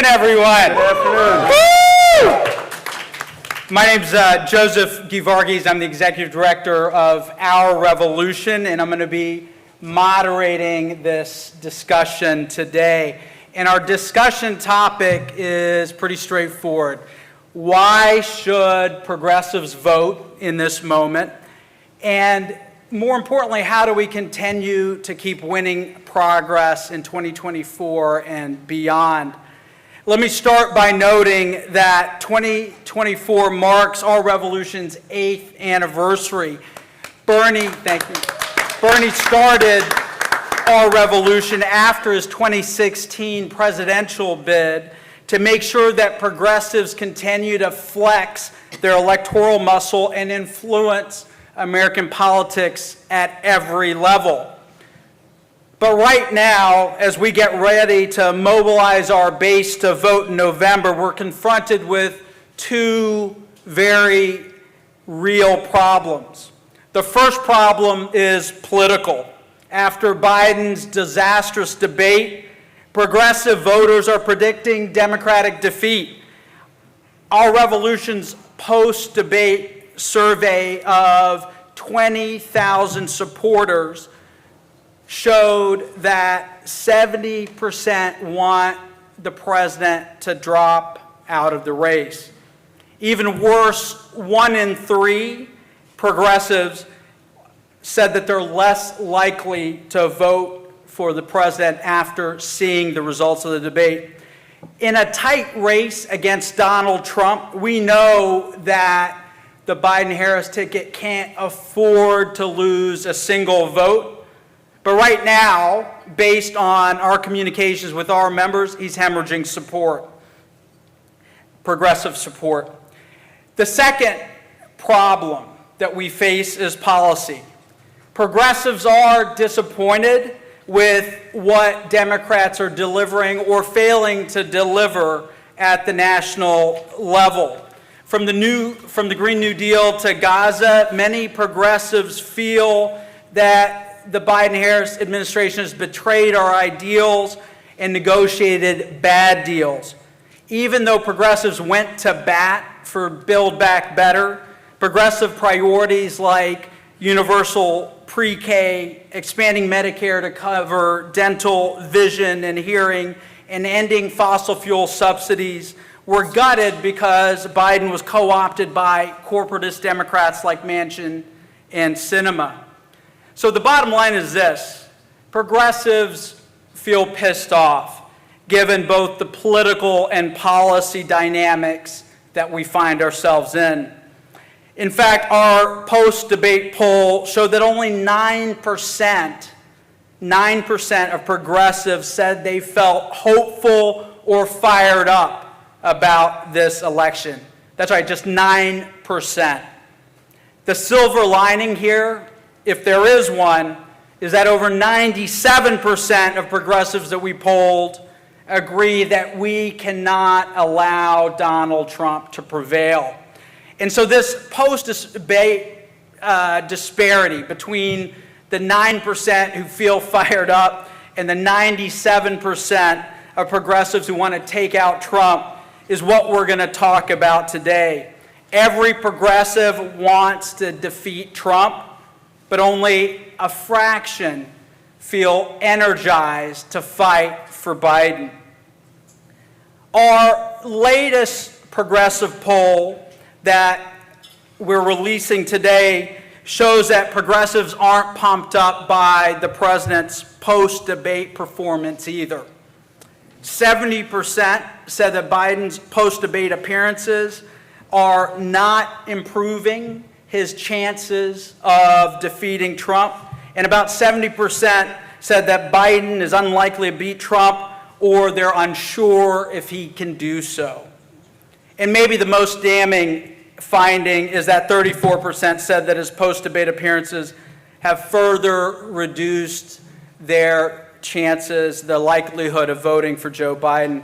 afternoon, everyone. Good afternoon. Woo! My name's Joseph Givargis. I'm the executive director of Our Revolution, and I'm going to be moderating this discussion today. And our discussion topic is pretty straightforward. Why should progressives vote in this moment? And more importantly, how do we continue to keep winning progress in 2024 and beyond? Let me start by noting that 2024 marks Our Revolution's 8th anniversary. Bernie started Our Revolution after his 2016 presidential bid to make sure that progressives continue to flex their electoral muscle and influence American politics at every level. But right now, as we get ready to mobilize our base to vote in November, we're confronted with two very real problems. The first problem is political. After Biden's disastrous debate, progressive voters are predicting Democratic defeat. Our Revolution's post-debate survey of 20,000 supporters showed that 70% want the president to drop out of the race. Even worse, 1 in 3 progressives said that they're less likely to vote for the president after seeing the results of the debate. In a tight race against Donald Trump, we know that the Biden-Harris ticket can't afford to lose a single vote. But right now, based on our communications with our members, he's hemorrhaging support, progressive support. The second problem that we face is policy. Progressives are disappointed with what Democrats are delivering or failing to deliver at the national level. From the Green New Deal to Gaza, many progressives feel that the Biden-Harris administration has betrayed our ideals and negotiated bad deals. Even though progressives went to bat for Build Back Better, progressive priorities like universal pre-K, expanding Medicare to cover dental, vision, and hearing, and ending fossil fuel subsidies were gutted because Biden was co-opted by corporatist Democrats like Manchin and Sinema. So the bottom line is this: progressives feel pissed off given both the political and policy dynamics that we find ourselves in. In fact, our post-debate poll showed that only 9% of progressives said they felt hopeful or fired up about this election. That's right, just 9%. The silver lining here, if there is one, is that over 97% of progressives that we polled agree that we cannot allow Donald Trump to prevail. And so this post-debate disparity between the 9% who feel fired up and the 97% of progressives who want to take out Trump is what we're going to talk about today. Every progressive wants to defeat Trump, but only a fraction feel energized to fight for Biden. Our latest progressive poll that we're releasing today shows that progressives aren't pumped up by the president's post-debate performance either. 70% said that Biden's post-debate appearances are not improving his chances of defeating Trump, and about 70% said that Biden is unlikely to beat Trump or they're unsure if he can do so. And maybe the most damning finding is that 34% said that his post-debate appearances have further reduced their chances, the likelihood of voting for Joe Biden.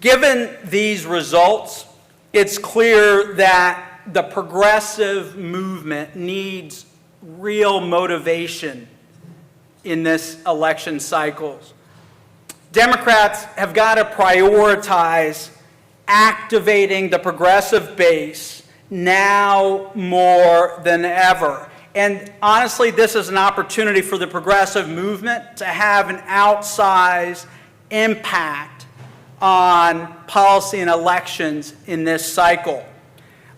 Given these results, it's clear that the progressive movement needs real motivation in this election cycle. Democrats have got to prioritize activating the progressive base now more than ever. And honestly, this is an opportunity for the progressive movement to have an outsized impact on policy and elections in this cycle.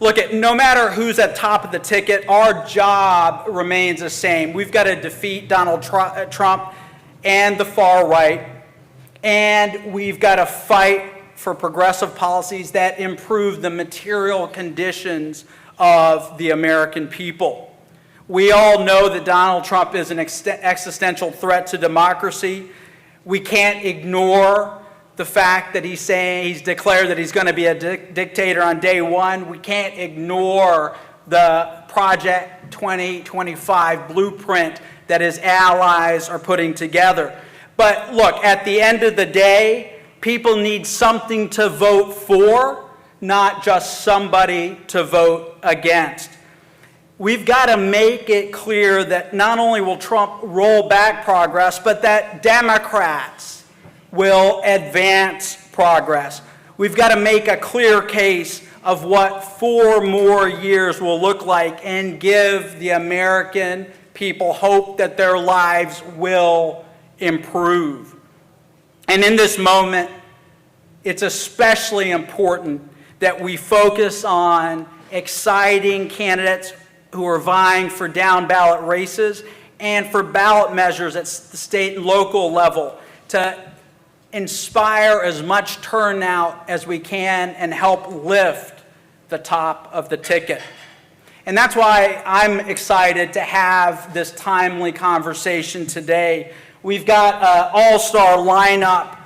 Look, no matter who's at top of the ticket, our job remains the same. We've got to defeat Donald Trump and the far right, and we've got to fight for progressive policies that improve the material conditions of the American people. We all know that Donald Trump is an existential threat to democracy. We can't ignore the fact that he's declared that he's going to be a dictator on day one. We can't ignore the Project 2025 blueprint that his allies are putting together. But look, at the end of the day, people need something to vote for, not just somebody to vote against. We've got to make it clear that not only will Trump roll back progress, but that Democrats will advance progress. We've got to make a clear case of what 4 more years will look like and give the American people hope that their lives will improve. And in this moment, it's especially important that we focus on exciting candidates who are vying for down-ballot races and for ballot measures at the state and local level to inspire as much turnout as we can and help lift the top of the ticket. And that's why I'm excited to have this timely conversation today. We've got an all-star lineup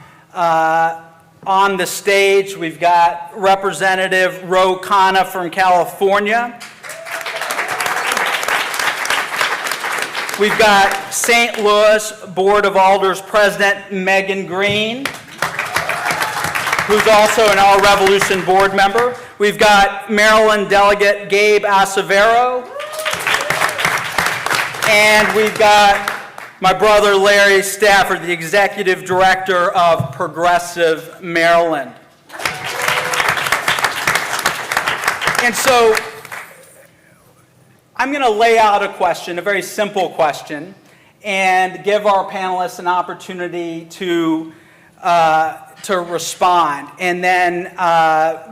on the stage. We've got Representative Ro Khanna from California. We've got St. Louis Board of Alders President Megan Green, who's also an Our Revolution board member. We've got Maryland Delegate Gabe Acevero. And we've got my brother Larry Stafford, the Executive Director of Progressive Maryland. And so I'm going to lay out a question, a very simple question, and give our panelists an opportunity to respond. And then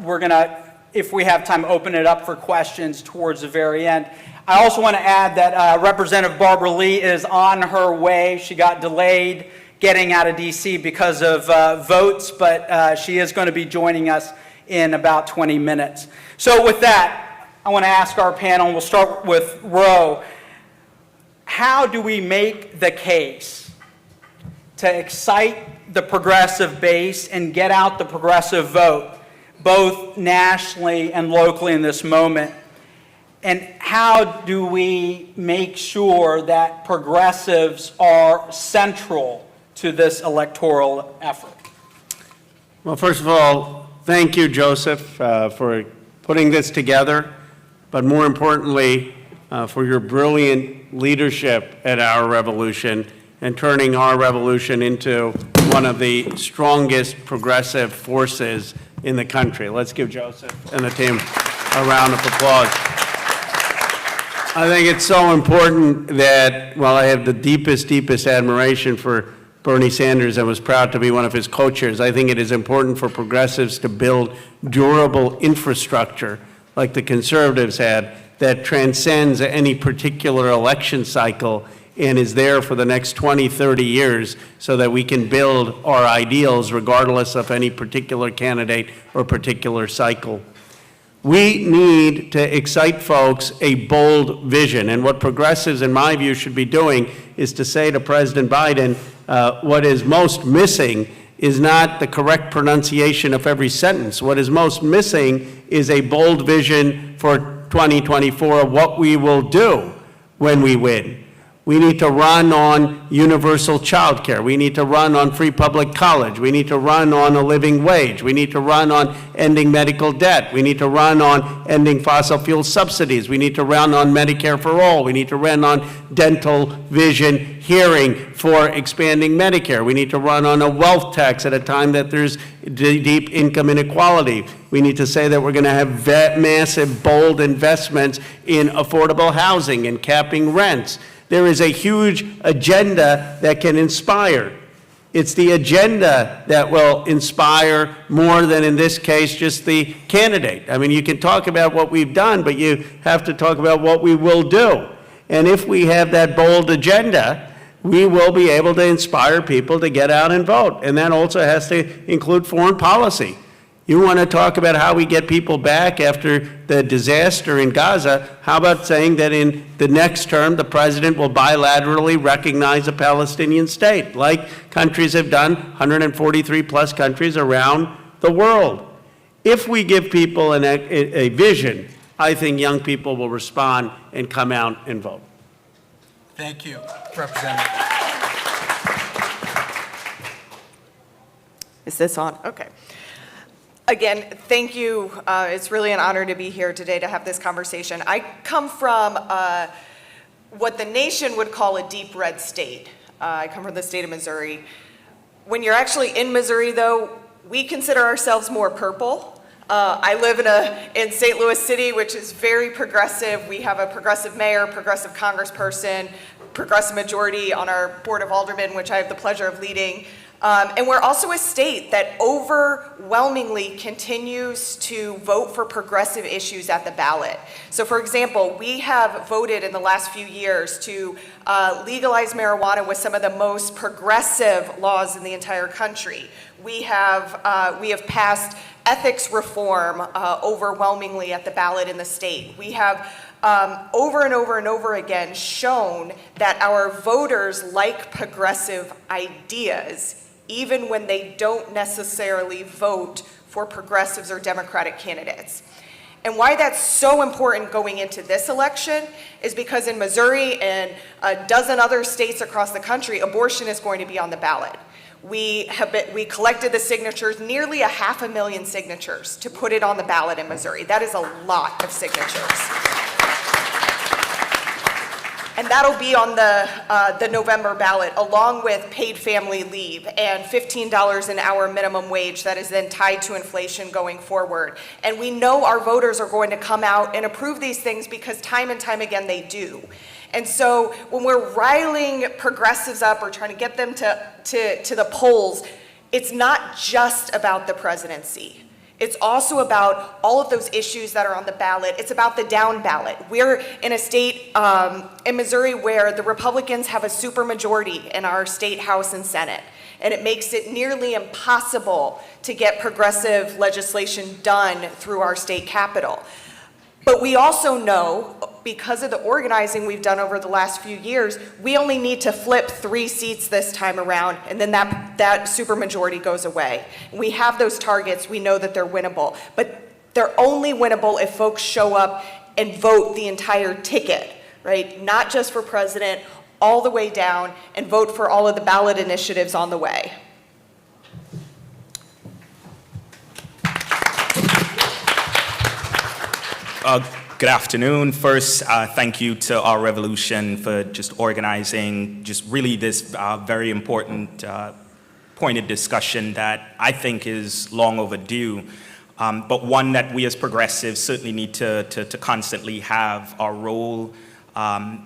we're going to, if we have time, open it up for questions towards the very end. I also want to add that Representative Barbara Lee is on her way. She got delayed getting out of D.C. because of votes, but she is going to be joining us in about 20 minutes. So with that, I want to ask our panel, and we'll start with Ro. How do we make the case to excite the progressive base and get out the progressive vote, both nationally and locally in this moment? And how do we make sure that progressives are central to this electoral effort? Well, first of all, thank you, Joseph, for putting this together, but more importantly, for your brilliant leadership at Our Revolution and turning Our Revolution into one of the strongest progressive forces in the country. Let's give Joseph and the team a round of applause. I think it's so important that, while I have the deepest admiration for Bernie Sanders and was proud to be one of his co-chairs, I think it is important for progressives to build durable infrastructure like the conservatives had that transcends any particular election cycle and is there for the next 20, 30 years so that we can build our ideals regardless of any particular candidate or particular cycle. We need to excite folks a bold vision, and what progressives, in my view, should be doing is to say to President Biden, what is most missing is not the correct pronunciation of every sentence. What is most missing is a bold vision for 2024 of what we will do when we win. We need to run on universal child care. We need to run on free public college. We need to run on a living wage. We need to run on ending medical debt. We need to run on ending fossil fuel subsidies. We need to run on Medicare for all. We need to run on dental, vision, hearing for expanding Medicare. We need to run on a wealth tax at a time that there's deep income inequality. We need to say that we're going to have massive, bold investments in affordable housing and capping rents. There is a huge agenda that can inspire. It's the agenda that will inspire more than, in this case, just the candidate. I mean, you can talk about what we've done, but you have to talk about what we will do. And if we have that bold agenda, we will be able to inspire people to get out and vote. And that also has to include foreign policy. You want to talk about how we get people back after the disaster in Gaza? How about saying that in the next term, the president will bilaterally recognize a Palestinian state, like countries have done, 143 plus countries around the world? If we give people a vision, I think young people will respond and come out and vote. Thank you, Representative. Is this on? Okay. Again, thank you. It's really an honor to be here today to have this conversation. I come from what the nation would call a deep red state. I come from the state of Missouri. When you're actually in Missouri, though, we consider ourselves more purple. I live in St. Louis City, which is very progressive. We have a progressive mayor, progressive congressperson, progressive majority on our Board of Aldermen, which I have the pleasure of leading. And we're also a state that overwhelmingly continues to vote for progressive issues at the ballot. So for example, we have voted in the last few years to legalize marijuana with some of the most progressive laws in the entire country. We have passed ethics reform overwhelmingly at the ballot in the state. We have over and over and over again shown that our voters like progressive ideas, even when they don't necessarily vote for progressives or Democratic candidates. And why that's so important going into this election is because in Missouri and a dozen other states across the country, abortion is going to be on the ballot. We collected the signatures, nearly 500,000 signatures, to put it on the ballot in Missouri. That is a lot of signatures. And that'll be on the November ballot, along with paid family leave and $15 an hour minimum wage that is then tied to inflation going forward. And we know our voters are going to come out and approve these things because time and time again they do. And so when we're riling progressives up or trying to get them to the polls, it's not just about the presidency. It's also about all of those issues that are on the ballot. It's about the down ballot. We're in a state in Missouri where the Republicans have a supermajority in our state House and Senate. And it makes it nearly impossible to get progressive legislation done through our state capitol. But we also know, because of the organizing we've done over the last few years, we only need to flip 3 seats this time around, and then that supermajority goes away. We have those targets. We know that they're winnable. But they're only winnable if folks show up and vote the entire ticket, right? Not just for president, all the way down, and vote for all of the ballot initiatives on the way. Good afternoon. First, thank you to our revolution for just organizing just really this very important pointed discussion that I think is long overdue, but one that we as progressives certainly need to constantly have our role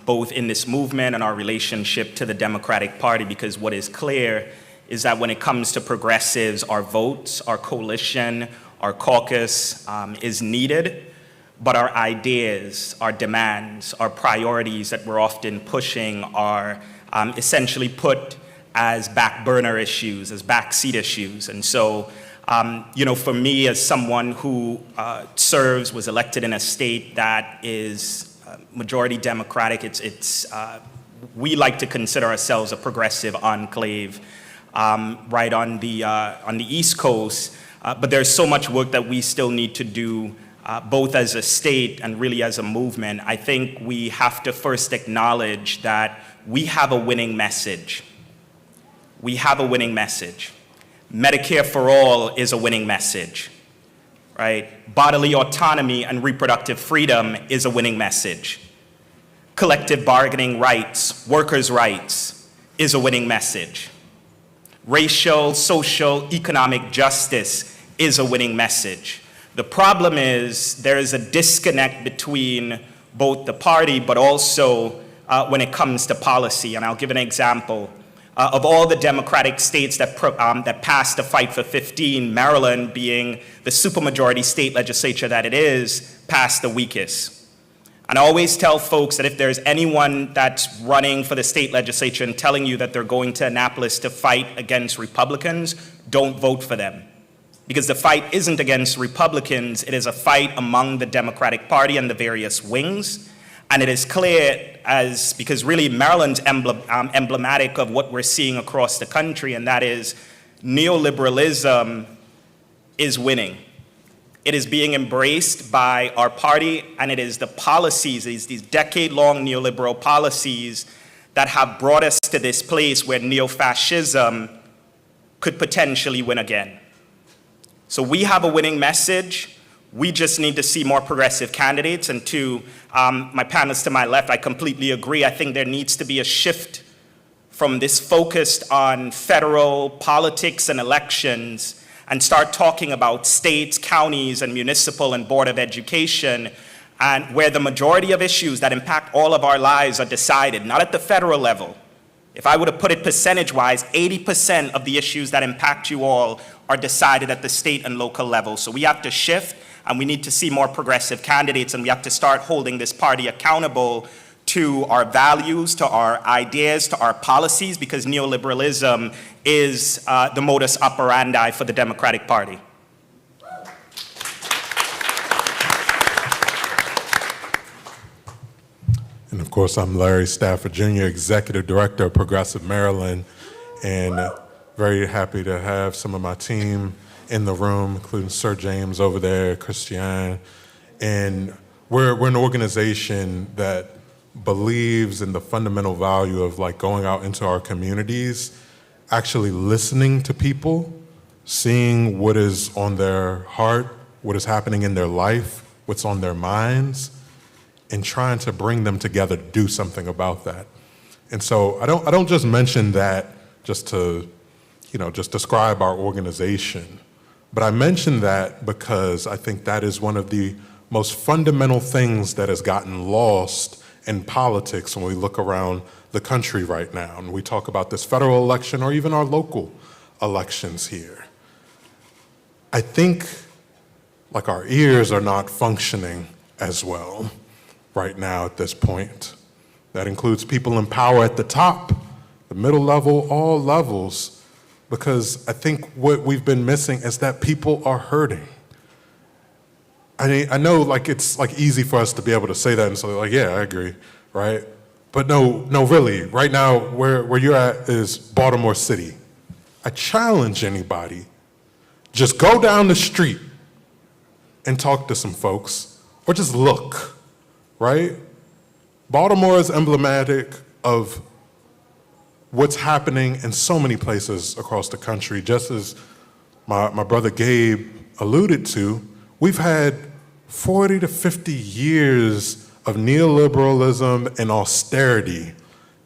both in this movement and our relationship to the Democratic Party, because what is clear is that when it comes to progressives, our votes, our coalition, our caucus is needed. But our ideas, our demands, our priorities that we're often pushing are essentially put as back burner issues, as backseat issues. And so, for me as someone who was elected in a state that is majority Democratic, we like to consider ourselves a progressive enclave right on the East Coast. But there's so much work that we still need to do both as a state and really as a movement, I think we have to first acknowledge that we have a winning message. We have a winning message. Medicare for all is a winning message, right? Bodily autonomy and reproductive freedom is a winning message. Collective bargaining rights, workers' rights is a winning message. Racial, social, economic justice is a winning message. The problem is there is a disconnect between both the party but also when it comes to policy. And I'll give an example. Of all the Democratic states that passed the Fight for 15, Maryland, being the supermajority state legislature that it is, passed the weakest. And I always tell folks that if there's anyone that's running for the state legislature and telling you that they're going to Annapolis to fight against Republicans, don't vote for them. Because the fight isn't against Republicans, it is a fight among the Democratic Party and the various wings. And it is clear because really Maryland's emblematic of what we're seeing across the country, and that is neoliberalism is winning. It is being embraced by our party, and it is the policies, these decade-long neoliberal policies that have brought us to this place where neo-fascism could potentially win again. So we have a winning message. We just need to see more progressive candidates. And to my panelists to my left, I completely agree. I think there needs to be a shift from this focused on federal politics and elections and start talking about states, counties, and municipal and board of education, and where the majority of issues that impact all of our lives are decided, not at the federal level. If I were to put it percentage-wise, 80% of the issues that impact you all are decided at the state and local level. So we have to shift, and we need to see more progressive candidates, and we have to start holding this party accountable to our values, to our ideas, to our policies, because neoliberalism is the modus operandi for the Democratic Party. And of course, I'm Larry Stafford Jr., Executive Director of Progressive Maryland, and very happy to have some of my team in the room, including Sir James over there, Christiane. And we're an organization that believes in the fundamental value of like going out into our communities, actually listening to people, seeing what is on their heart, what is happening in their life, what's on their minds, and trying to bring them together to do something about that. And so I don't just mention that just to, just describe our organization, but I mention that because I think that is one of the most fundamental things that has gotten lost in politics when we look around the country right now. And we talk about this federal election or even our local elections here. I think like our ears are not functioning as well right now at this point. That includes people in power at the top, the middle level, all levels, because I think what we've been missing is that people are hurting. I know like it's like easy for us to be able to say that and say like, yeah, I agree, right? But no, really, right now where you're at is Baltimore City. I challenge anybody, just go down the street and talk to some folks or just look, right? Baltimore is emblematic of what's happening in so many places across the country. Just as my brother Gabe alluded to, we've had 40 to 50 years of neoliberalism and austerity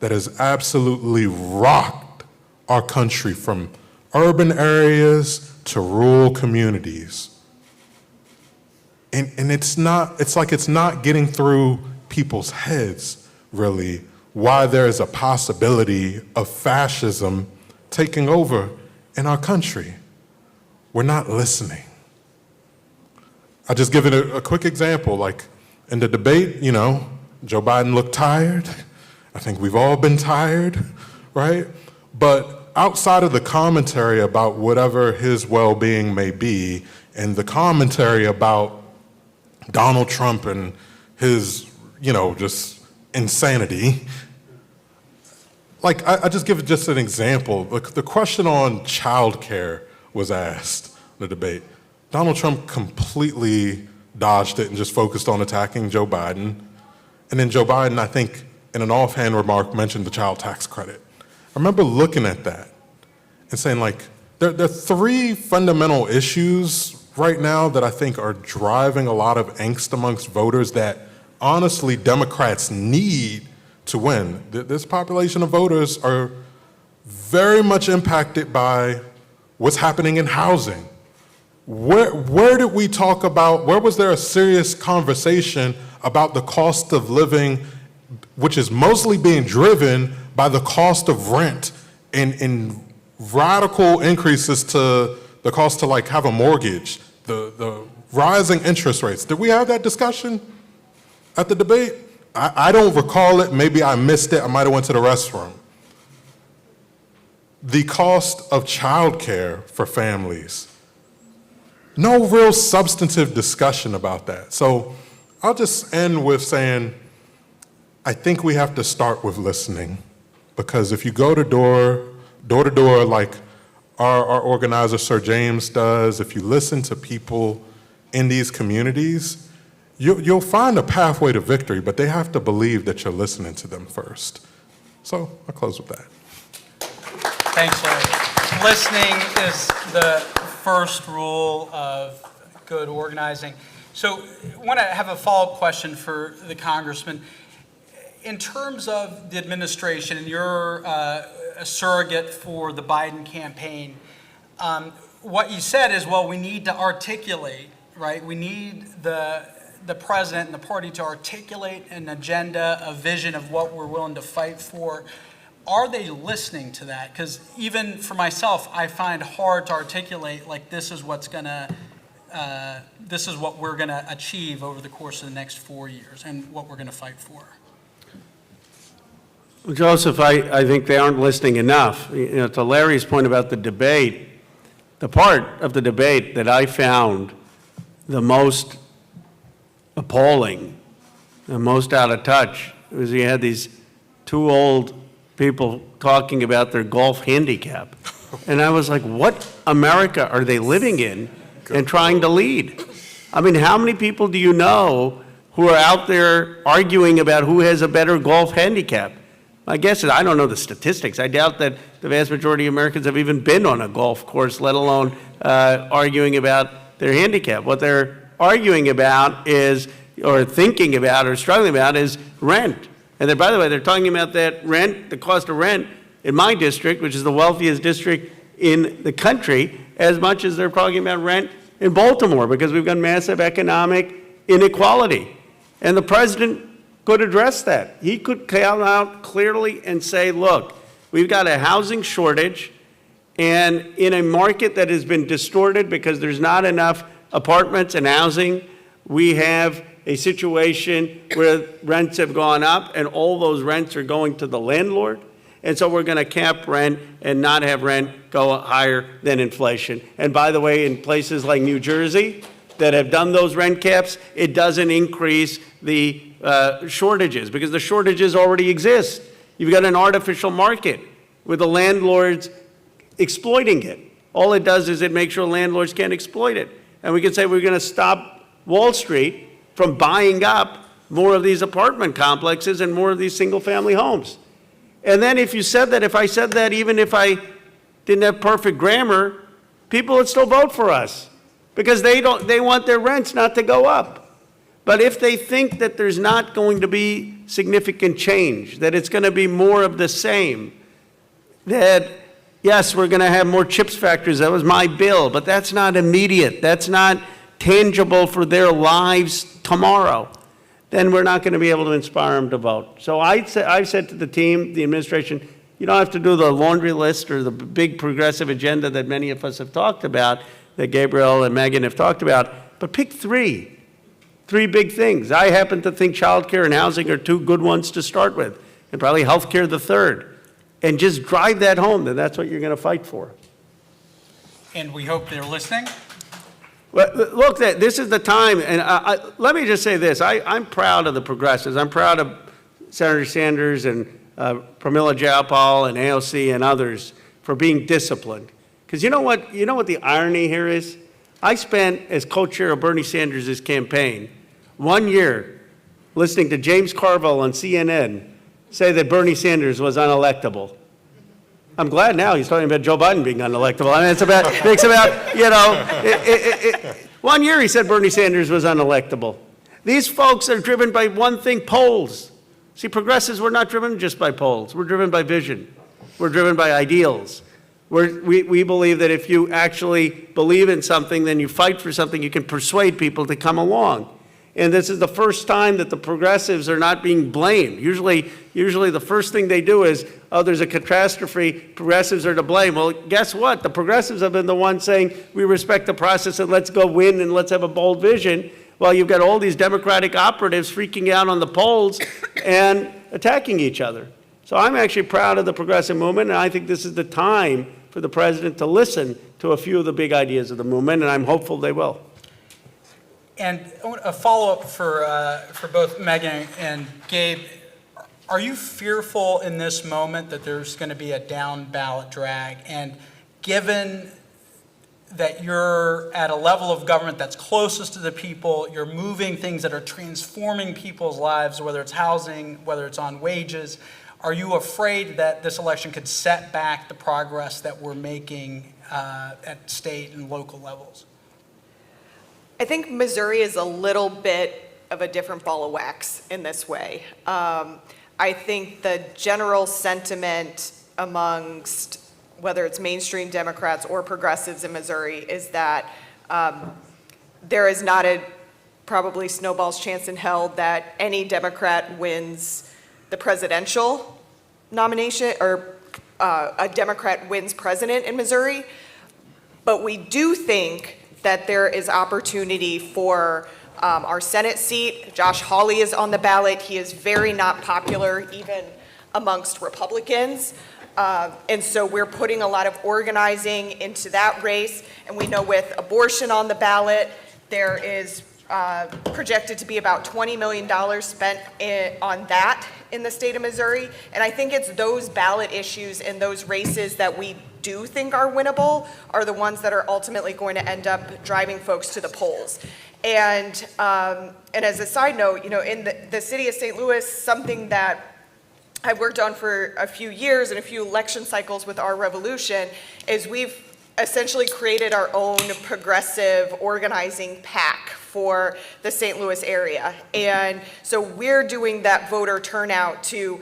that has absolutely rocked our country from urban areas to rural communities. And it's like it's not getting through people's heads, really, why there is a possibility of fascism taking over in our country. We're not listening. I'll just give it a quick example. Like in the debate, Joe Biden looked tired. I think we've all been tired, right? But outside of the commentary about whatever his well-being may be, and the commentary about Donald Trump and his, just insanity, like I just give just an example. The question on childcare was asked in the debate. Donald Trump completely dodged it and just focused on attacking Joe Biden. And then Joe Biden, I think, in an offhand remark, mentioned the child tax credit. I remember looking at that and saying, like, there are three fundamental issues right now that I think are driving a lot of angst amongst voters that honestly Democrats need to win. This population of voters are very much impacted by what's happening in housing. Where did we talk about, where was there a serious conversation about the cost of living, which is mostly being driven by the cost of rent and radical increases to the cost to like have a mortgage, the rising interest rates? Did we have that discussion at the debate? I don't recall it. Maybe I missed it. I might have went to the restroom. The cost of childcare for families. No real substantive discussion about that. So I'll just end with saying, I think we have to start with listening, because if you go to door to door like our organizer, Sir James, does, if you listen to people in these communities, you'll find a pathway to victory, but they have to believe that you're listening to them first. So I'll close with that. Thanks, Larry. Listening is the first rule of good organizing. So I want to have a follow-up question for the congressman. In terms of the administration, and you're a surrogate for the Biden campaign, what you said is, well, we need to articulate, right? We need the president and the party to articulate an agenda, a vision of what we're willing to fight for. Are they listening to that? Because even for myself, I find hard to articulate, like, this is what we're gonna achieve over the course of the next 4 years and what we're gonna fight for. Well, Joseph, I think they aren't listening enough. You know, to Larry's point about the debate, the part of the debate that I found the most appalling, the most out of touch, was you had these two old people talking about their golf handicap. And I was like, what America are they living in and trying to lead? I mean, how many people do you know who are out there arguing about who has a better golf handicap? My guess is, I don't know the statistics. I doubt that the vast majority of Americans have even been on a golf course, let alone arguing about their handicap. What they're arguing about is, or thinking about, or struggling about is rent. And then, by the way, they're talking about that rent, the cost of rent in my district, which is the wealthiest district in the country, as much as they're talking about rent in Baltimore, because we've got massive economic inequality. And the president could address that. He could come out clearly and say, look, we've got a housing shortage, and in a market that has been distorted because there's not enough apartments and housing, we have a situation where rents have gone up and all those rents are going to the landlord. And so we're going to cap rent and not have rent go higher than inflation. And by the way, in places like New Jersey that have done those rent caps, it doesn't increase the shortages, because the shortages already exist. You've got an artificial market with the landlords exploiting it. All it does is it makes sure landlords can't exploit it. And we can say we're going to stop Wall Street from buying up more of these apartment complexes and more of these single-family homes. And then if I said that, even if I didn't have perfect grammar, people would still vote for us, because they want their rents not to go up. But if they think that there's not going to be significant change, that it's going to be more of the same, that yes, we're going to have more chips factories, that was my bill, but that's not immediate, that's not tangible for their lives tomorrow, then we're not going to be able to inspire them to vote. So I've said to the team, the administration, you don't have to do the laundry list or the big progressive agenda that many of us have talked about, that Gabriel and Megan have talked about, but pick three big things. I happen to think childcare and housing are two good ones to start with, and probably healthcare the third. And just drive that home, that that's what you're going to fight for. And we hope they're listening. Well, look, this is the time, and let me just say this. I'm proud of the progressives. I'm proud of Senator Sanders and Pramila Jayapal and AOC and others for being disciplined. Because you know what the irony here is? I spent, as co-chair of Bernie Sanders' campaign, 1 year listening to James Carville on CNN say that Bernie Sanders was unelectable. I'm glad now he's talking about Joe Biden being unelectable. I mean, it's about, 1 year he said Bernie Sanders was unelectable. These folks are driven by one thing, polls. See, progressives, we're not driven just by polls. We're driven by vision. We're driven by ideals. We believe that if you actually believe in something, then you fight for something, you can persuade people to come along. And this is the first time that the progressives are not being blamed. Usually the first thing they do is, oh, there's a catastrophe, progressives are to blame. Well, guess what? The progressives have been the ones saying, we respect the process and let's go win and let's have a bold vision. While you've got all these Democratic operatives freaking out on the polls and attacking each other. So I'm actually proud of the progressive movement, and I think this is the time for the president to listen to a few of the big ideas of the movement, and I'm hopeful they will. And a follow-up for both Megan and Gabe. Are you fearful in this moment that there's going to be a down ballot drag? And given that you're at a level of government that's closest to the people, you're moving things that are transforming people's lives, whether it's housing, whether it's on wages, are you afraid that this election could set back the progress that we're making at state and local levels? I think Missouri is a little bit of a different ball of wax in this way. I think the general sentiment amongst whether it's mainstream Democrats or progressives in Missouri is that there is not a probably snowball's chance in hell that any Democrat wins the presidential nomination or a Democrat wins president in Missouri. But we do think that there is opportunity for our Senate seat. Josh Hawley is on the ballot. He is very not popular even amongst Republicans. And so we're putting a lot of organizing into that race. And we know with abortion on the ballot, there is projected to be about $20 million spent on that in the state of Missouri. And I think it's those ballot issues and those races that we do think are winnable are the ones that are ultimately going to end up driving folks to the polls. And as a side note, in the city of St. Louis, something that I've worked on for a few years and a few election cycles with our revolution is we've essentially created our own progressive organizing pack for the St. Louis area. And so we're doing that voter turnout to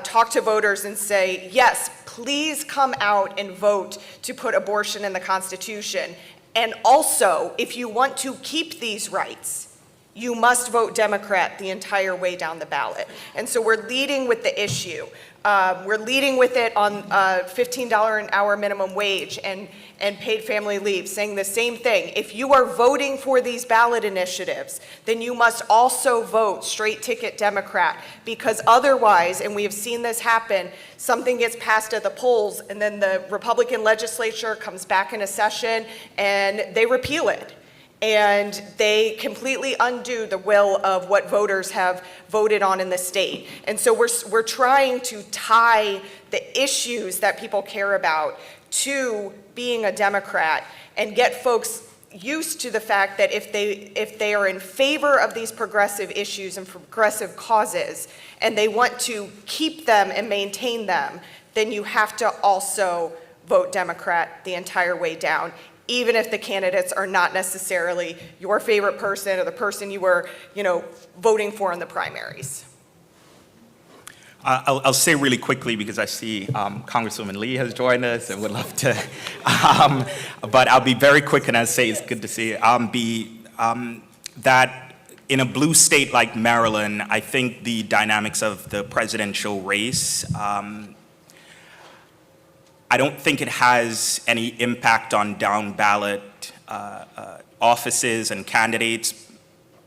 talk to voters and say, yes, please come out and vote to put abortion in the Constitution. And also, if you want to keep these rights, you must vote Democrat the entire way down the ballot. And so we're leading with the issue. We're leading with it on $15 an hour minimum wage and paid family leave, saying the same thing. If you are voting for these ballot initiatives, then you must also vote straight ticket Democrat, because otherwise, and we have seen this happen, something gets passed at the polls and then the Republican legislature comes back into session and they repeal it. And they completely undo the will of what voters have voted on in the state. And so we're trying to tie the issues that people care about to being a Democrat and get folks used to the fact that if they are in favor of these progressive issues and progressive causes and they want to keep them and maintain them, then you have to also vote Democrat the entire way down, even if the candidates are not necessarily your favorite person or the person you were, voting for in the primaries. I'll say really quickly, because I see Congresswoman Lee has joined us and would love to, but I'll be very quick, and I'll say it's good to see you. That in a blue state like Maryland, I think the dynamics of the presidential race, I don't think it has any impact on down ballot offices and candidates.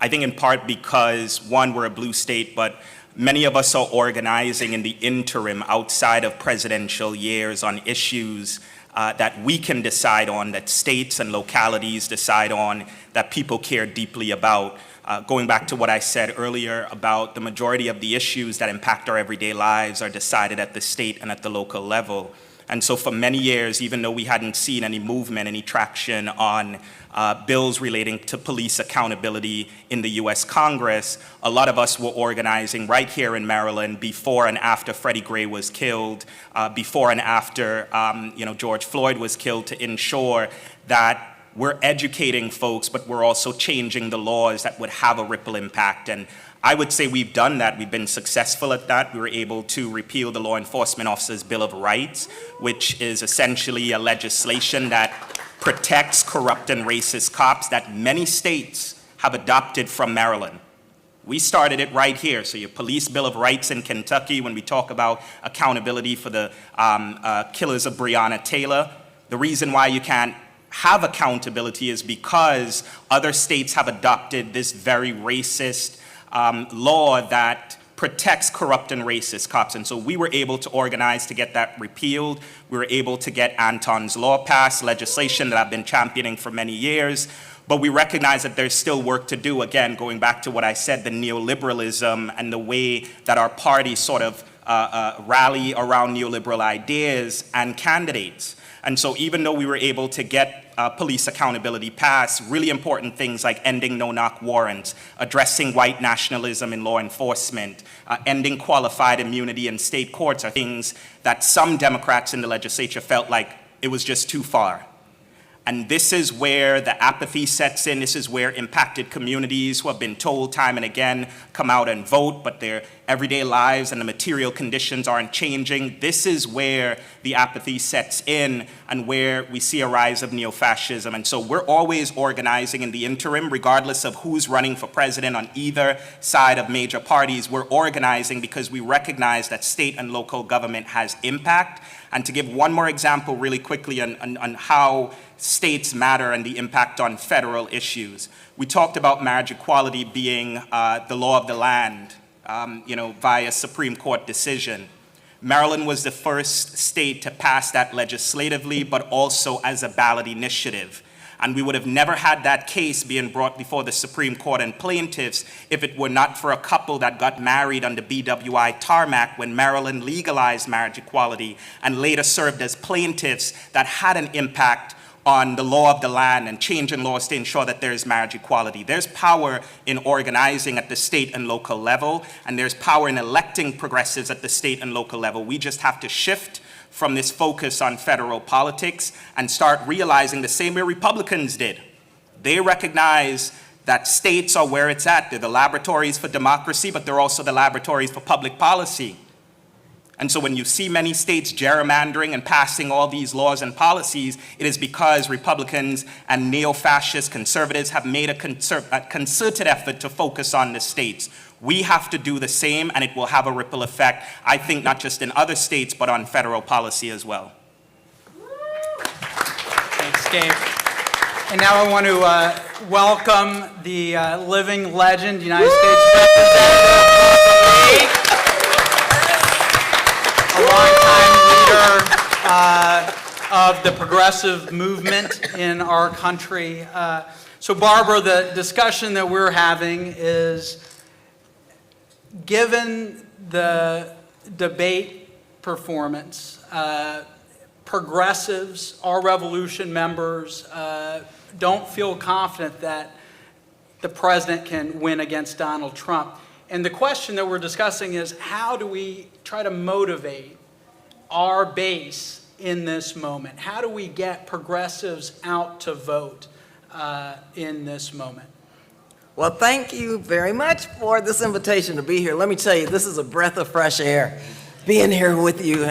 I think in part because, one, we're a blue state, but many of us are organizing in the interim outside of presidential years on issues that we can decide on, that states and localities decide on, that people care deeply about. Going back to what I said earlier about the majority of the issues that impact our everyday lives are decided at the state and at the local level. And so for many years, even though we hadn't seen any movement, any traction on bills relating to police accountability in the US Congress. A lot of us were organizing right here in Maryland before and after Freddie Gray was killed, before and after George Floyd was killed, to ensure that we're educating folks, but we're also changing the laws that would have a ripple impact. And I would say we've done that. We've been successful at that. We were able to repeal the Law Enforcement Officers' Bill of Rights, which is essentially a legislation that protects corrupt and racist cops that many states have adopted from Maryland. We started it right here. So your Police Bill of Rights in Kentucky, when we talk about accountability for the killers of Breonna Taylor, the reason why you can't have accountability is because other states have adopted this very racist law that protects corrupt and racist cops. And so we were able to organize to get that repealed. We were able to get Anton's Law passed, legislation that I've been championing for many years. But we recognize that there's still work to do. Again, going back to what I said, the neoliberalism and the way that our party sort of rally around neoliberal ideas and candidates. And so even though we were able to get police accountability passed, really important things like ending no-knock warrants, addressing white nationalism in law enforcement, ending qualified immunity in state courts are things that some Democrats in the legislature felt like it was just too far. And this is where the apathy sets in. This is where impacted communities who have been told time and again, come out and vote, but their everyday lives and the material conditions aren't changing. This is where the apathy sets in and where we see a rise of neo-fascism. And so we're always organizing in the interim, regardless of who's running for president on either side of major parties. We're organizing because we recognize that state and local government has impact. And to give one more example really quickly on how states matter and the impact on federal issues. We talked about marriage equality being the law of the land, via Supreme Court decision. Maryland was the first state to pass that legislatively, but also as a ballot initiative. And we would have never had that case being brought before the Supreme Court and plaintiffs if it were not for a couple that got married on the BWI tarmac when Maryland legalized marriage equality and later served as plaintiffs that had an impact on the law of the land and changing laws to ensure that there is marriage equality. There's power in organizing at the state and local level, and there's power in electing progressives at the state and local level. We just have to shift from this focus on federal politics and start realizing the same way Republicans did. They recognize that states are where it's at. They're the laboratories for democracy, but they're also the laboratories for public policy. And so when you see many states gerrymandering and passing all these laws and policies, it is because Republicans and neo-fascist conservatives have made a concerted effort to focus on the states. We have to do the same, and it will have a ripple effect, I think, not just in other states, but on federal policy as well. Thanks, Gabe. And now I want to welcome the living legend, United States Representative, a longtime leader of the progressive movement in our country. So Barbara, the discussion that we're having is, given the debate performance, progressives, our revolution members, don't feel confident that the president can win against Donald Trump. And the question that we're discussing is, how do we try to motivate our base in this moment? How do we get progressives out to vote in this moment? Well, thank you very much for this invitation to be here. Let me tell you, this is a breath of fresh air being here with you.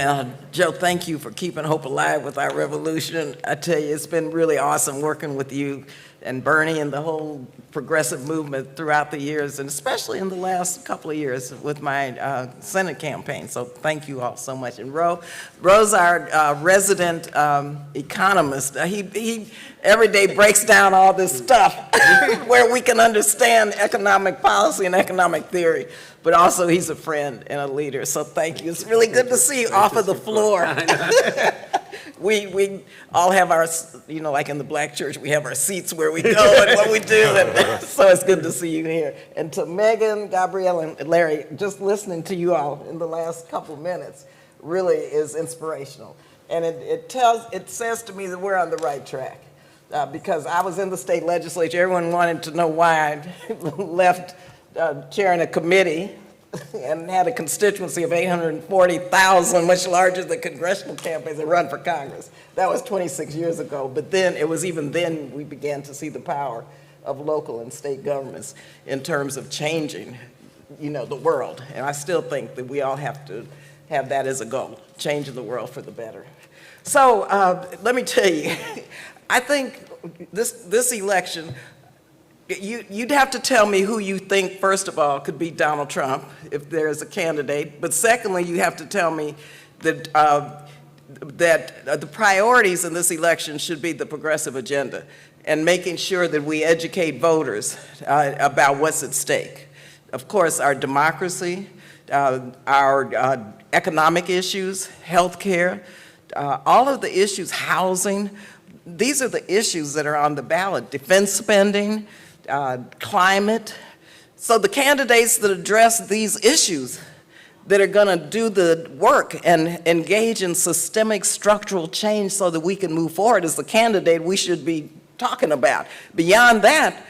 Joe, thank you for keeping hope alive with our revolution. I tell you, it's been really awesome working with you and Bernie and the whole progressive movement throughout the years, and especially in the last couple of years with my Senate campaign. So thank you all so much. And Roe's our resident economist. He every day breaks down all this stuff where we can understand economic policy and economic theory, but also he's a friend and a leader. So thank you. It's really good to see you off of the floor. We all have our, like in the black church, we have our seats where we go and what we do. And so it's good to see you here. And to Megan, Gabrielle, and Larry, just listening to you all in the last couple of minutes really is inspirational. And it says to me that we're on the right track. because I was in the state legislature. Everyone wanted to know why I left chairing a committee and had a constituency of 840,000, much larger than congressional campaigns that run for Congress. That was 26 years ago, but then, it was even then we began to see the power of local and state governments in terms of changing, the world. And I still think that we all have to have that as a goal, changing the world for the better. So let me tell you, I think this election, you'd have to tell me who you think, first of all, could beat Donald Trump if there's a candidate. But secondly, you have to tell me that, the priorities in this election should be the progressive agenda and making sure that we educate voters about what's at stake. Of course, our democracy, our economic issues, health care, all of the issues, housing, these are the issues that are on the ballot. Defense spending, climate. So the candidates that address these issues, that are going to do the work and engage in systemic structural change so that we can move forward, is the candidate we should be talking about. Beyond that,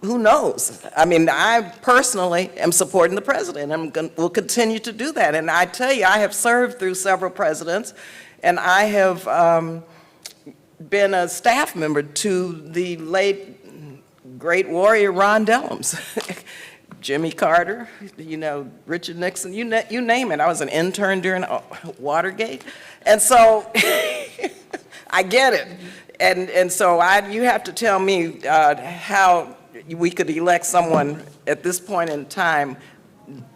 who knows? I mean, I personally am supporting the president. We'll continue to do that. And I tell you, I have served through several presidents, and I have been a staff member to the late great warrior Ron Dellums, Jimmy Carter, Richard Nixon, you name it. I was an intern during Watergate. And so I get it. And so you have to tell me how we could elect someone at this point in time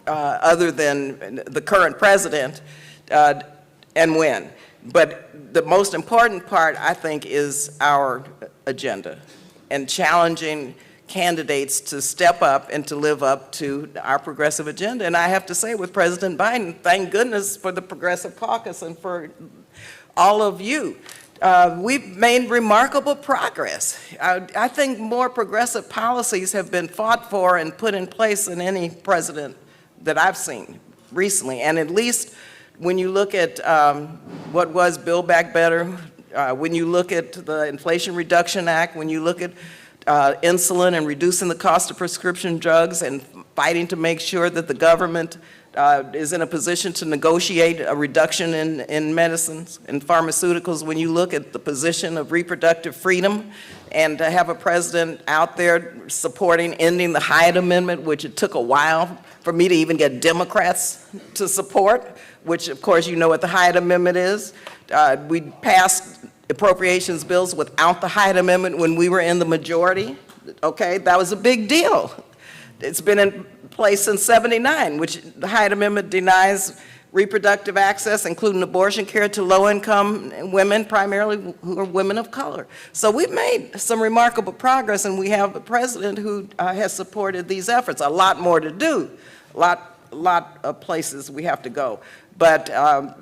other than the current president and when. But the most important part, I think, is our agenda and challenging candidates to step up and to live up to our progressive agenda. And I have to say, with President Biden, thank goodness for the Progressive Caucus and for all of you. We've made remarkable progress. I think more progressive policies have been fought for and put in place than any president that I've seen recently. And at least when you look at what was Build Back Better, when you look at the Inflation Reduction Act, when you look at insulin and reducing the cost of prescription drugs and fighting to make sure that the government is in a position to negotiate a reduction in medicines and pharmaceuticals, when you look at the position of reproductive freedom and to have a president out there supporting ending the Hyde Amendment, which it took a while for me to even get Democrats to support, which of course you know what the Hyde Amendment is. We passed appropriations bills without the Hyde Amendment when we were in the majority. Okay, that was a big deal. It's been in place since '79, which the Hyde Amendment denies reproductive access, including abortion care, to low-income women, primarily who are women of color. So we've made some remarkable progress, and we have a president who has supported these efforts. A lot more to do, a lot of places we have to go. But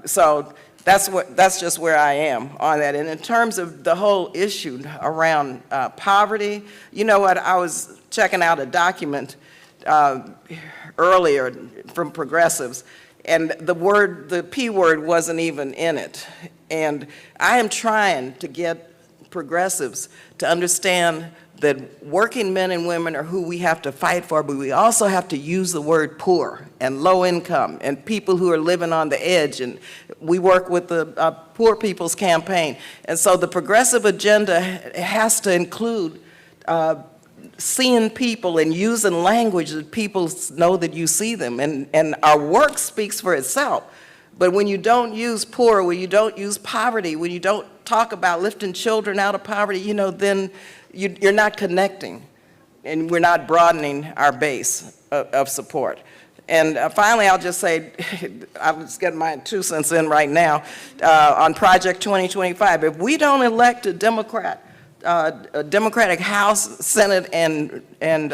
so that's just where I am on that. And in terms of the whole issue around poverty, you know what? I was checking out a document earlier from progressives, and the P word wasn't even in it. And I am trying to get progressives to understand that working men and women are who we have to fight for, but we also have to use the word poor and low income and people who are living on the edge. And we work with the Poor People's Campaign. And so the progressive agenda has to include seeing people and using language that people know that you see them. And our work speaks for itself. But when you don't use poor, when you don't use poverty, when you don't talk about lifting children out of poverty, then you're not connecting, and we're not broadening our base of support. And finally, I'll just say, I'll just get my 2 cents in right now on Project 2025. If we don't elect a Democratic House, Senate, and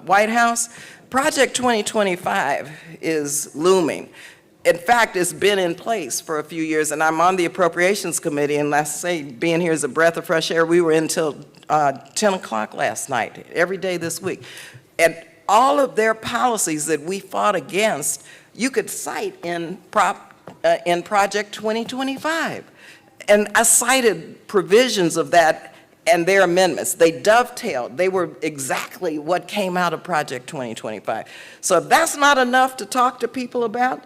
White House, Project 2025 is looming. In fact, it's been in place for a few years, and I'm on the Appropriations Committee, and let's say being here is a breath of fresh air. We were in till 10 o'clock last night, every day this week. And all of their policies that we fought against, you could cite in Project 2025. And I cited provisions of that and their amendments, they dovetailed. They were exactly what came out of Project 2025. So if that's not enough to talk to people about,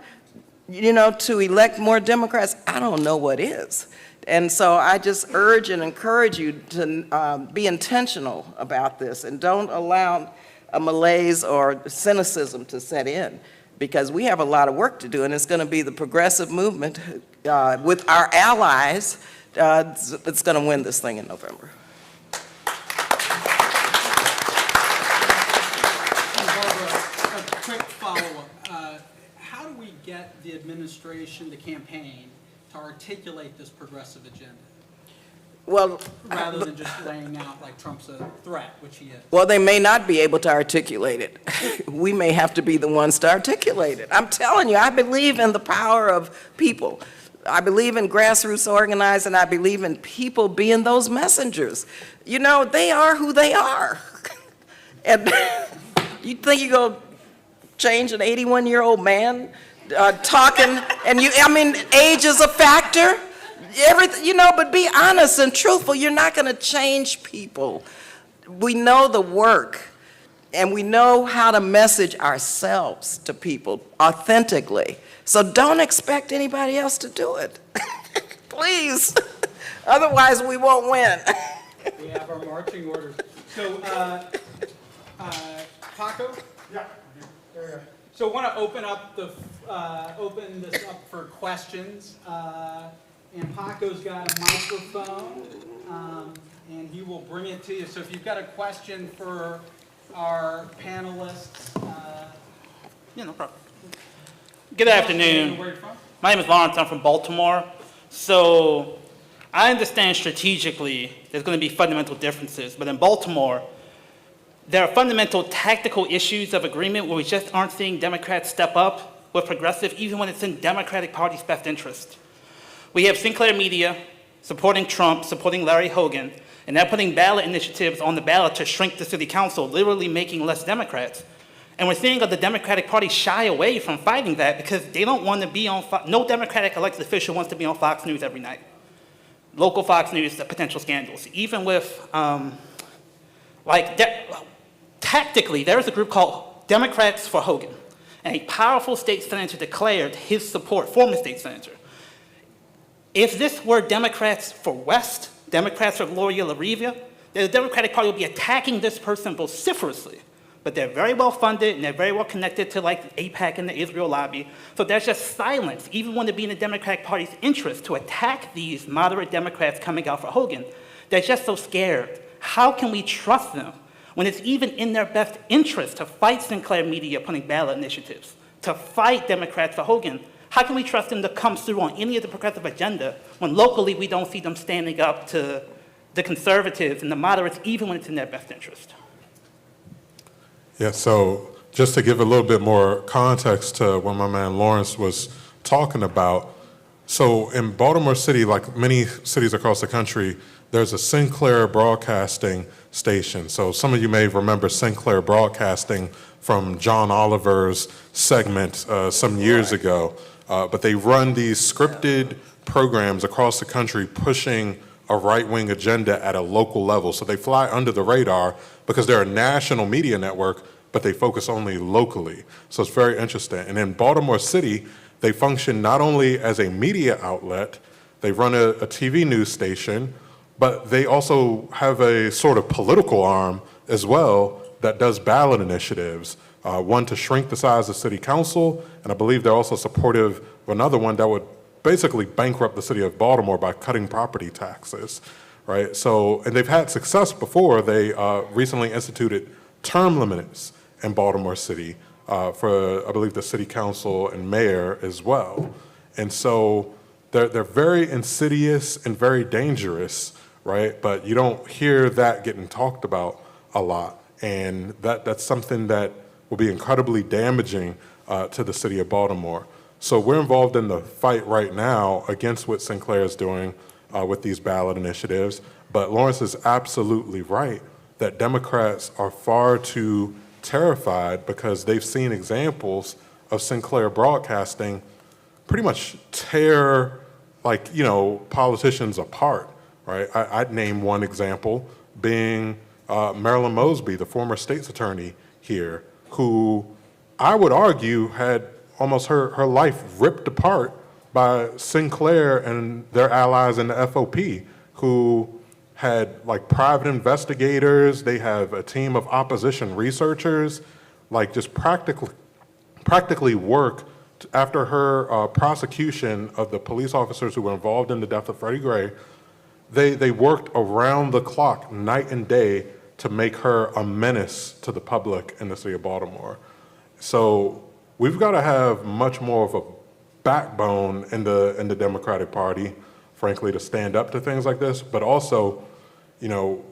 to elect more Democrats, I don't know what is. And so I just urge and encourage you to be intentional about this and don't allow a malaise or cynicism to set in, because we have a lot of work to do, and it's going to be the progressive movement with our allies that's going to win this thing in November. Barbara, a quick follow-up. How do we get the administration, the campaign, to articulate this progressive agenda, Well, rather than just laying out like Trump's a threat, which he is? well, they may not be able to articulate it. We may have to be the ones to articulate it. I'm telling you, I believe in the power of people. I believe in grassroots organizing. I believe in people being those messengers. They are who they are. And you think you're going to change an 81-year-old man talking, and age is a factor? Everything, but be honest and truthful. You're not going to change people. We know the work, and we know how to message ourselves to people authentically. So don't expect anybody else to do it. Please. Otherwise, we won't win. We have our marching orders. So, Paco? Yeah. So I want to open this up for questions. And Paco's got a microphone, and he will bring it to you. So if you've got a question for our panelists. Yeah, no problem. Good afternoon. Where are you from? My name is Lawrence. I'm from Baltimore. So I understand strategically there's going to be fundamental differences, but in Baltimore, there are fundamental tactical issues of agreement where we just aren't seeing Democrats step up with progressive, even when it's in Democratic Party's best interest. We have Sinclair Media supporting Trump, supporting Larry Hogan, and they're putting ballot initiatives on the ballot to shrink the city council, literally making less Democrats. And we're seeing the Democratic Party shy away from fighting that because they don't want to be on Fox. No Democratic elected official wants to be on Fox News every night. Local Fox News, the potential scandals. Even with, tactically, there is a group called Democrats for Hogan. And a powerful state senator declared his support, former state senator. If this were Democrats for West, Democrats for Gloria LaRivia, the Democratic Party would be attacking this person vociferously. But they're very well funded and they're very well connected to AIPAC and the Israel lobby. So there's just silence, even when it be in the Democratic Party's interest to attack these moderate Democrats coming out for Hogan. They're just so scared. How can we trust them when it's even in their best interest to fight Sinclair Media putting ballot initiatives, to fight Democrats for Hogan? How can we trust them to come through on any of the progressive agenda when locally we don't see them standing up to the conservatives and the moderates, even when it's in their best interest? Yeah, so just to give a little bit more context to what my man Lawrence was talking about, so in Baltimore City, like many cities across the country, there's a Sinclair Broadcasting station. So some of you may remember Sinclair Broadcasting from John Oliver's segment some years ago. But they run these scripted programs across the country pushing a right-wing agenda at a local level. So they fly under the radar because they're a national media network, but they focus only locally. So it's very interesting. And in Baltimore City, they function not only as a media outlet, they run a TV news station, but they also have a sort of political arm as well that does ballot initiatives. One to shrink the size of city council, and I believe they're also supportive of another one that would basically bankrupt the city of Baltimore by cutting property taxes, right? So, and they've had success before. They recently instituted term limits in Baltimore City for, I believe, the city council and mayor as well. And so they're very insidious and very dangerous, right? But you don't hear that getting talked about a lot. And that's something that will be incredibly damaging to the city of Baltimore. So we're involved in the fight right now against what Sinclair is doing with these ballot initiatives. But Lawrence is absolutely right that Democrats are far too terrified because they've seen examples of Sinclair Broadcasting pretty much tear, politicians apart, right? I'd name one example being Marilyn Mosby, the former state's attorney here, who I would argue had almost her life ripped apart by Sinclair and their allies in the FOP, who had like private investigators, they have a team of opposition researchers, like just practically work after her prosecution of the police officers who were involved in the death of Freddie Gray. They worked around the clock, night and day, to make her a menace to the public in the city of Baltimore. So we've got to have much more of a backbone in the Democratic Party, frankly, to stand up to things like this, but also, you know,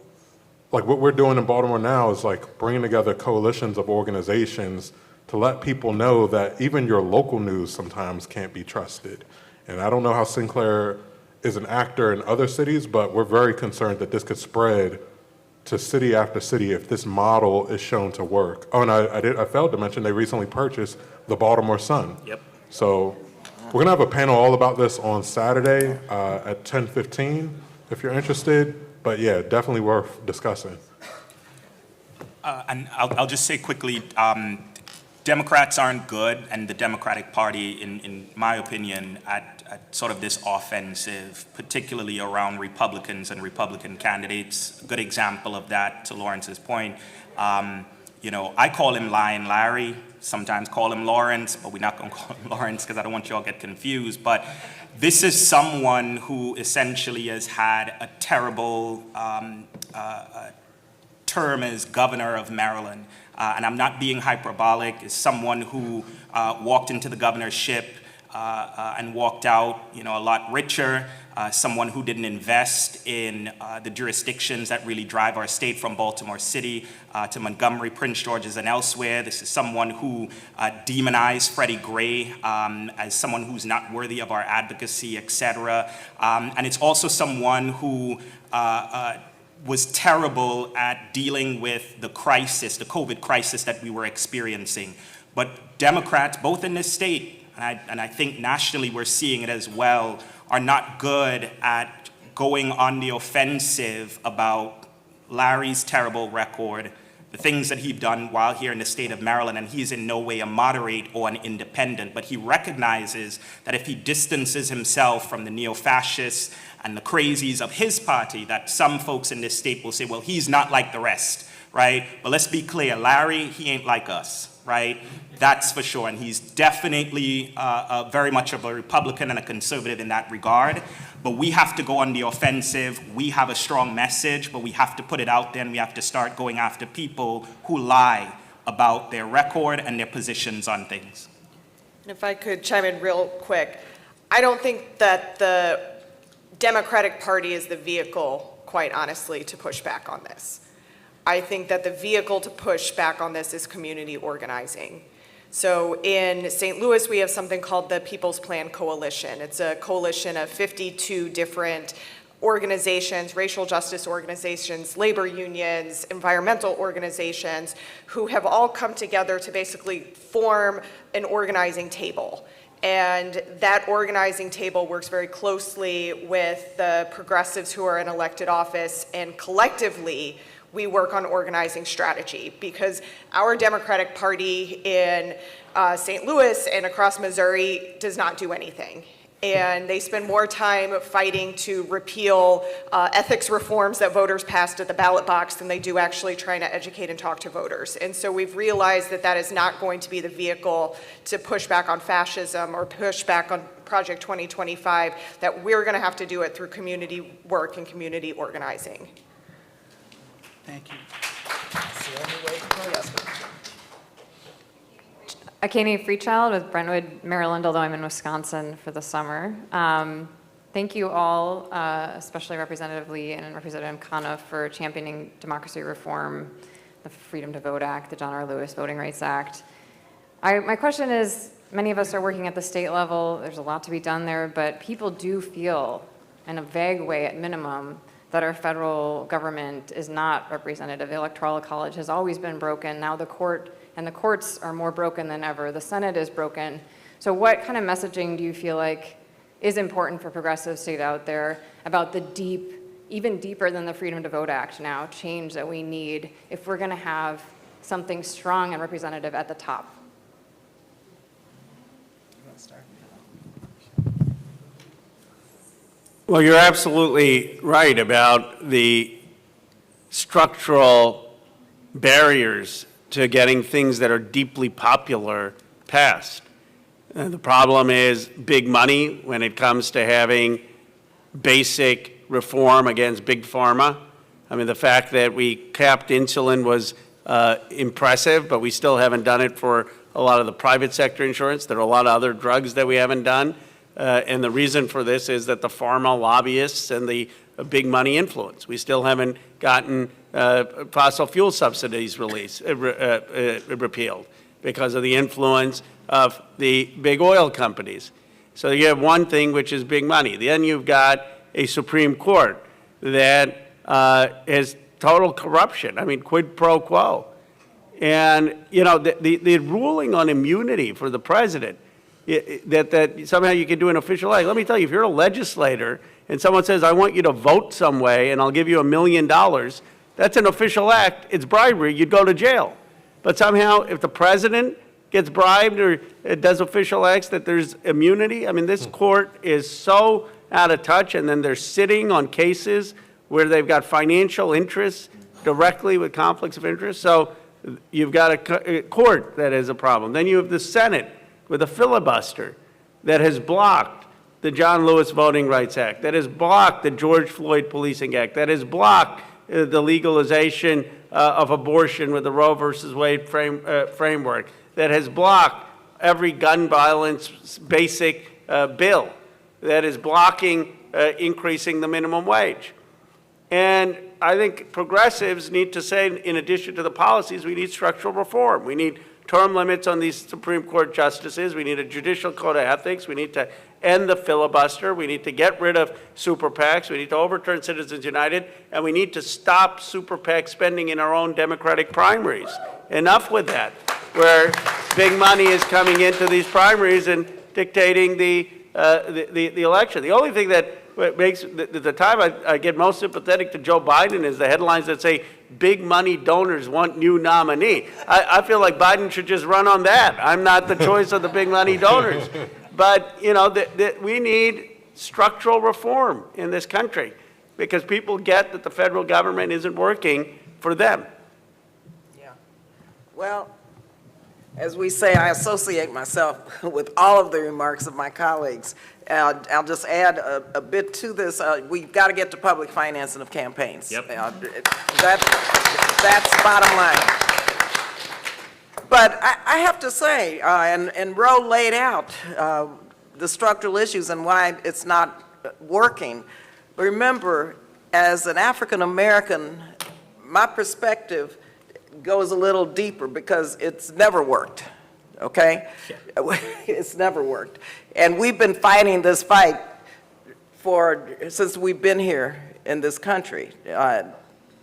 like what we're doing in Baltimore now is like bringing together coalitions of organizations to let people know that even your local news sometimes can't be trusted. And I don't know how Sinclair is an actor in other cities, but we're very concerned that this could spread to city after city if this model is shown to work. Oh, and I failed to mention they recently purchased the Baltimore Sun. Yep. So we're gonna have a panel all about this on Saturday at 10:15 if you're interested. But yeah, definitely worth discussing. And I'll just say quickly, Democrats aren't good, and the Democratic Party, in my opinion, at sort of this offensive, particularly around Republicans and Republican candidates. A good example of that, to Lawrence's point, you know, I call him Lion Larry, sometimes call him Lawrence, but we're not going to call him Lawrence because I don't want you all to get confused. But this is someone who essentially has had a terrible term as governor of Maryland. And I'm not being hyperbolic, is someone who walked into the governorship and walked out, you know, a lot richer, someone who didn't invest in the jurisdictions that really drive our state from Baltimore City to Montgomery, Prince George's, and elsewhere. This is someone who demonized Freddie Gray as someone who's not worthy of our advocacy, et cetera. And it's also someone who was terrible at dealing with the crisis, the COVID crisis that we were experiencing. But Democrats, both in this state, and I think nationally we're seeing it as well, are not good at going on the offensive about Larry's terrible record, the things that he's done while here in the state of Maryland, and he's in no way a moderate or an independent, but he recognizes that if he distances himself from the neo-fascists and the crazies of his party, that some folks in this state will say, well, he's not like the rest, right? But let's be clear, Larry, he ain't like us, right? That's for sure, and he's definitely very much of a Republican and a conservative in that regard. But we have to go on the offensive. We have a strong message, but we have to put it out there, and we have to start going after people who lie about their record and their positions on things. If I could chime in real quick, I don't think that the Democratic Party is the vehicle, quite honestly, to push back on this. I think that the vehicle to push back on this is community organizing. So in St. Louis, we have something called the People's Plan Coalition. It's a coalition of 52 different organizations, racial justice organizations, labor unions, environmental organizations, who have all come together to basically form an organizing table. And that organizing table works very closely with the progressives who are in elected office, and collectively, we work on organizing strategy, because our Democratic Party in St. Louis and across Missouri does not do anything. And they spend more time fighting to repeal ethics reforms that voters passed at the ballot box than they do actually trying to educate and talk to voters. And so we've realized that that is not going to be the vehicle to push back on fascism or push back on Project 2025, that we're going to have to do it through community work and community organizing. Thank you. Akane Freechild with Brentwood, Maryland, although I'm in Wisconsin for the summer. Thank you all, especially Representative Lee and Representative Khanna, for championing democracy reform, the Freedom to Vote Act, the John R. Lewis Voting Rights Act. My question is, many of us are working at the state level. There's a lot to be done there, but people do feel, in a vague way at minimum, that our federal government is not representative. The Electoral College has always been broken. Now the courts are more broken than ever. The Senate is broken. So what kind of messaging do you feel like is important for progressives to get out there about the deep even deeper than the Freedom to Vote Act now, change that we need if we're going to have something strong and representative at the top. Well, you're absolutely right about the structural barriers to getting things that are deeply popular passed. The problem is big money when it comes to having basic reform against big pharma. I mean, the fact that we capped insulin was impressive, but we still haven't done it for a lot of the private sector insurance. There are a lot of other drugs that we haven't done. And the reason for this is that the pharma lobbyists and the big money influence. We still haven't gotten fossil fuel subsidies repealed because of the influence of the big oil companies. So you have one thing, which is big money. Then you've got a Supreme Court that has total corruption. I mean, quid pro quo. And, you know, the ruling on immunity for the president, that somehow you can do an official act. Let me tell you, if you're a legislator and someone says, I want you to vote some way and I'll give you $1 million, that's an official act. It's bribery. You'd go to jail. But somehow, if the president gets bribed or does official acts, that there's immunity. I mean, this court is so out of touch, and then they're sitting on cases where they've got financial interests directly with conflicts of interest. So you've got a court that is a problem. Then you have the Senate with a filibuster that has blocked the John Lewis Voting Rights Act, that has blocked the George Floyd Policing Act, that has blocked the legalization of abortion with the Roe versus Wade framework, that has blocked every gun violence basic bill, that is blocking increasing the minimum wage. And I think progressives need to say, in addition to the policies, we need structural reform. We need term limits on these Supreme Court justices. We need a judicial code of ethics. We need to end the filibuster. We need to get rid of super PACs. We need to overturn Citizens United. And we need to stop super PAC spending in our own Democratic primaries. Enough with that, where big money is coming into these primaries and dictating the election. The only thing that makes the time I get most sympathetic to Joe Biden is the headlines that say big money donors want new nominee. I feel like Biden should just run on that. I'm not the choice of the big money donors. But, you know, we need structural reform in this country because people get that the federal government isn't working for them. Yeah. Well, as we say, I associate myself with all of the remarks of my colleagues. I'll just add a bit to this. We've got to get to public financing of campaigns. Yep. That's bottom line. But I have to say, and Roe laid out the structural issues and why it's not working. But remember, as an African American, my perspective goes a little deeper because it's never worked, okay? Yeah. It's never worked. And we've been fighting this fight since we've been here in this country,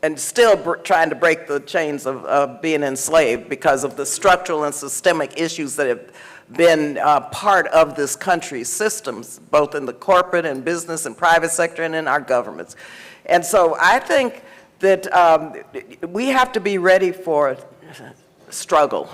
and still trying to break the chains of being enslaved because of the structural and systemic issues that have been part of this country's systems, both in the corporate and business and private sector and in our governments. And so I think that we have to be ready for struggle.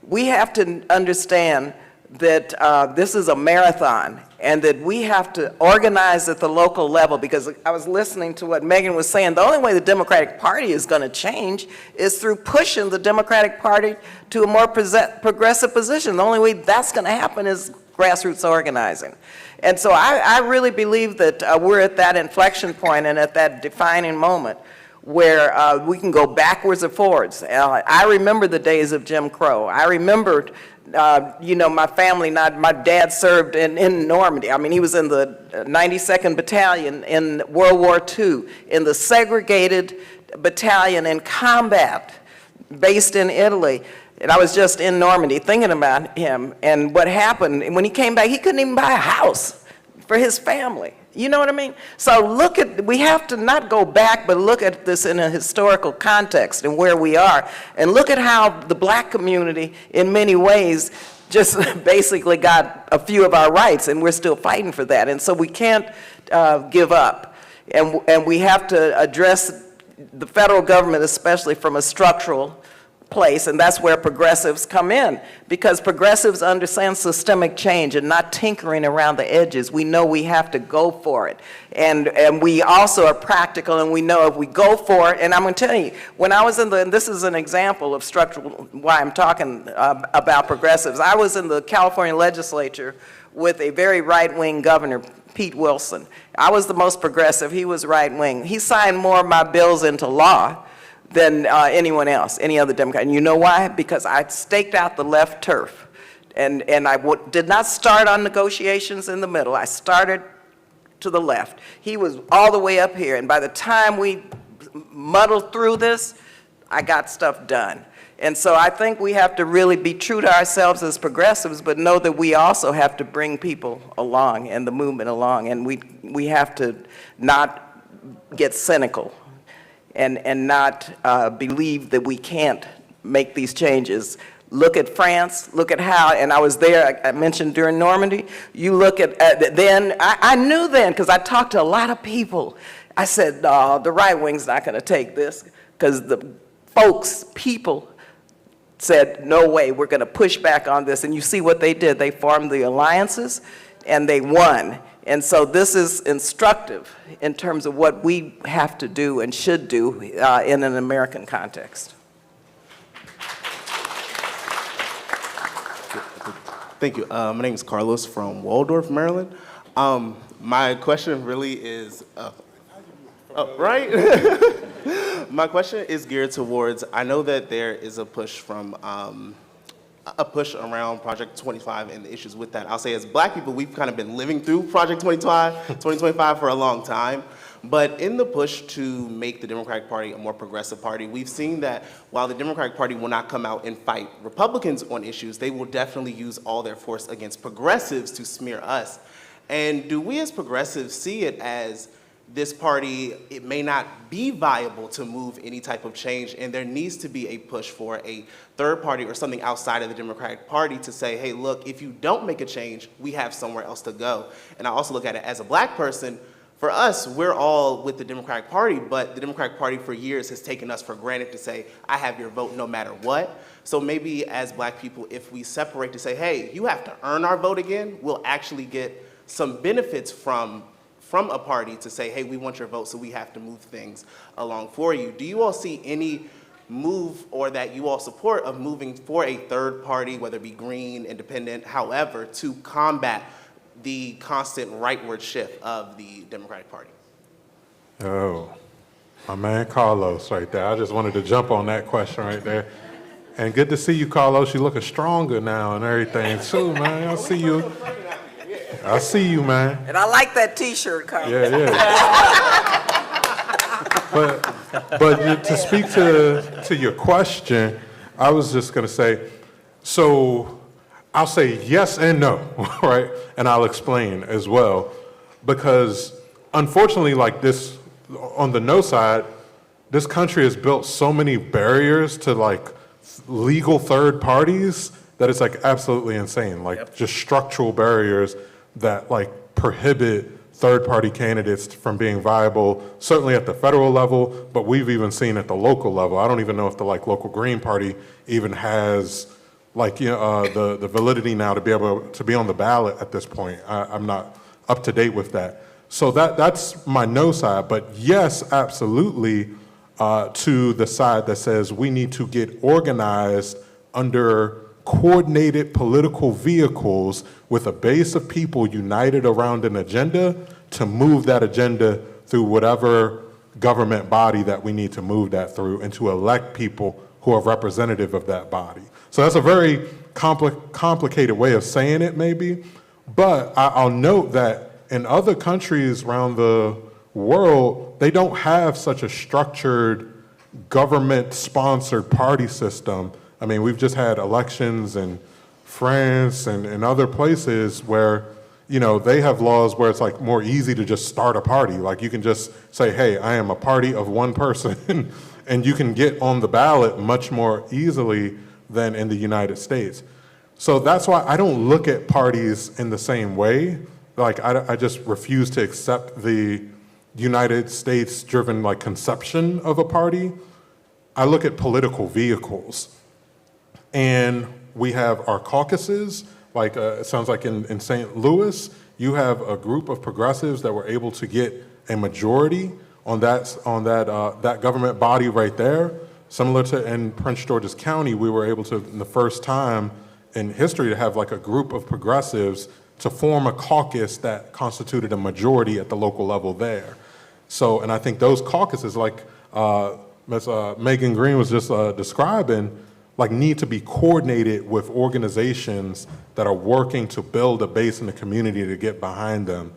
We have to understand that this is a marathon and that we have to organize at the local level, because I was listening to what Megan was saying. The only way the Democratic Party is going to change is through pushing the Democratic Party to a more progressive position. The only way that's going to happen is grassroots organizing. And so I really believe that we're at that inflection point and at that defining moment where we can go backwards or forwards. I remember the days of Jim Crow. I remembered, you know, my family, my dad served in Normandy. I mean, he was in the 92nd Battalion in World War II, in the segregated battalion in combat based in Italy. And I was just in Normandy thinking about him and what happened. When he came back, he couldn't even buy a house for his family. You know what I mean? So we have to not go back, but look at this in a historical context and where we are. And look at how the black community, in many ways, just basically got a few of our rights, and we're still fighting for that. And so we can't give up. And we have to address the federal government, especially from a structural place, and that's where progressives come in, because progressives understand systemic change and not tinkering around the edges. We know we have to go for it, and we also are practical, and we know if we go for it, and I'm going to tell you, when I was in the, and this is an example of structural, why I'm talking about progressives, I was in the California legislature with a very right-wing governor, Pete Wilson. I was the most progressive, he was right-wing. He signed more of my bills into law than anyone else, any other Democrat. And you know why? Because I staked out the left turf. And I did not start on negotiations in the middle. I started to the left. He was all the way up here. And by the time we muddled through this, I got stuff done. And so I think we have to really be true to ourselves as progressives, but know that we also have to bring people along and the movement along. And we have to not get cynical and not believe that we can't make these changes. Look at France, look at how, and I was there, I mentioned during Normandy, you look at, then, I knew then, because I talked to a lot of people, I said, the right wing's not gonna take this, because the folks, people, said, no way, we're gonna push back on this, and you see what they did, they formed the alliances, and they won. And so this is instructive in terms of what we have to do and should do in an American context. Thank you. My name is Carlos from Waldorf, Maryland. My question really is, right? My question is geared towards, I know that there is a push from, a push around Project 25 and the issues with that. I'll say as Black people, we've kind of been living through Project 2025 for a long time. But in the push to make the Democratic Party a more progressive party, we've seen that while the Democratic Party will not come out and fight Republicans on issues, they will definitely use all their force against progressives to smear us. And do we as progressives see it as this party, it may not be viable to move any type of change, and there needs to be a push for a third party or something outside of the Democratic Party to say, hey, look, if you don't make a change, we have somewhere else to go. And I also look at it as a Black person. For us, we're all with the Democratic Party, but the Democratic Party for years has taken us for granted to say, I have your vote no matter what. So maybe as Black people, if we separate to say, hey, you have to earn our vote again, we'll actually get some benefits from a party to say, hey, we want your vote, so we have to move things along for you. Do you all see any move or that you all support of moving for a third party, whether it be green, independent, however, to combat the constant rightward shift of the Democratic Party? Oh, my man Carlos right there. I just wanted to jump on that question right there. And good to see you, Carlos. You're looking stronger now and everything too, man. I see you. I see you, man. And I like that T-shirt, Carl. Yeah, yeah. But to speak to your question, I was just going to say, so I'll say yes and no, right? And I'll explain as well. Because unfortunately, like this, on the no side, this country has built so many barriers to like legal third parties that it's like absolutely insane. Like just structural barriers that like prohibit third-party candidates from being viable, certainly at the federal level, but we've even seen at the local level. I don't even know if the like local Green Party even has like the validity now to be able to be on the ballot at this point. I'm not up to date with that. So that's my no side, but yes, absolutely to the side that says we need to get organized under coordinated political vehicles with a base of people united around an agenda to move that agenda through whatever government body that we need to move that through and to elect people who are representative of that body. So that's a very complicated way of saying it maybe, but I'll note that in other countries around the world, they don't have such a structured government-sponsored party system. I mean, we've just had elections in France and other places where, you know, they have laws where it's like more easy to just start a party. Like you can just say, hey, I am a party of one person, and you can get on the ballot much more easily than in the United States. So that's why I don't look at parties in the same way. Like I just refuse to accept the United States-driven like conception of a party, I look at political vehicles. And we have our caucuses, like it sounds like in St. Louis, you have a group of progressives that were able to get a majority on that government body right there. Similar to in Prince George's County, we were able to, in the first time in history, to have like a group of progressives to form a caucus that constituted a majority at the local level there. So, and I think those caucuses, like Ms. Megan Green was just describing, like need to be coordinated with organizations that are working to build a base in the community to get behind them.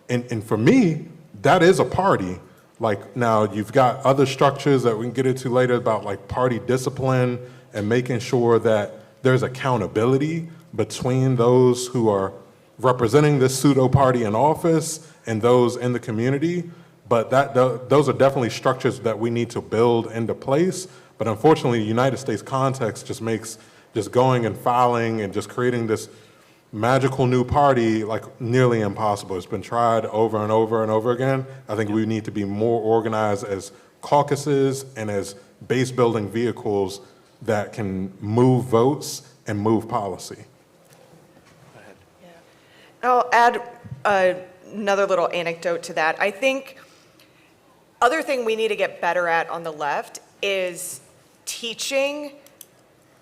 And for me, that is a party. Like now you've got other structures that we can get into later about like party discipline and making sure that there's accountability between those who are representing this pseudo party in office and those in the community. But those are definitely structures that we need to build into place. But unfortunately, the United States context just makes just going and filing and just creating this magical new party like nearly impossible. It's been tried over and over and over again. I think we need to be more organized as caucuses and as base building vehicles that can move votes and move policy. I'll add another little anecdote to that. I think other thing we need to get better at on the left is teaching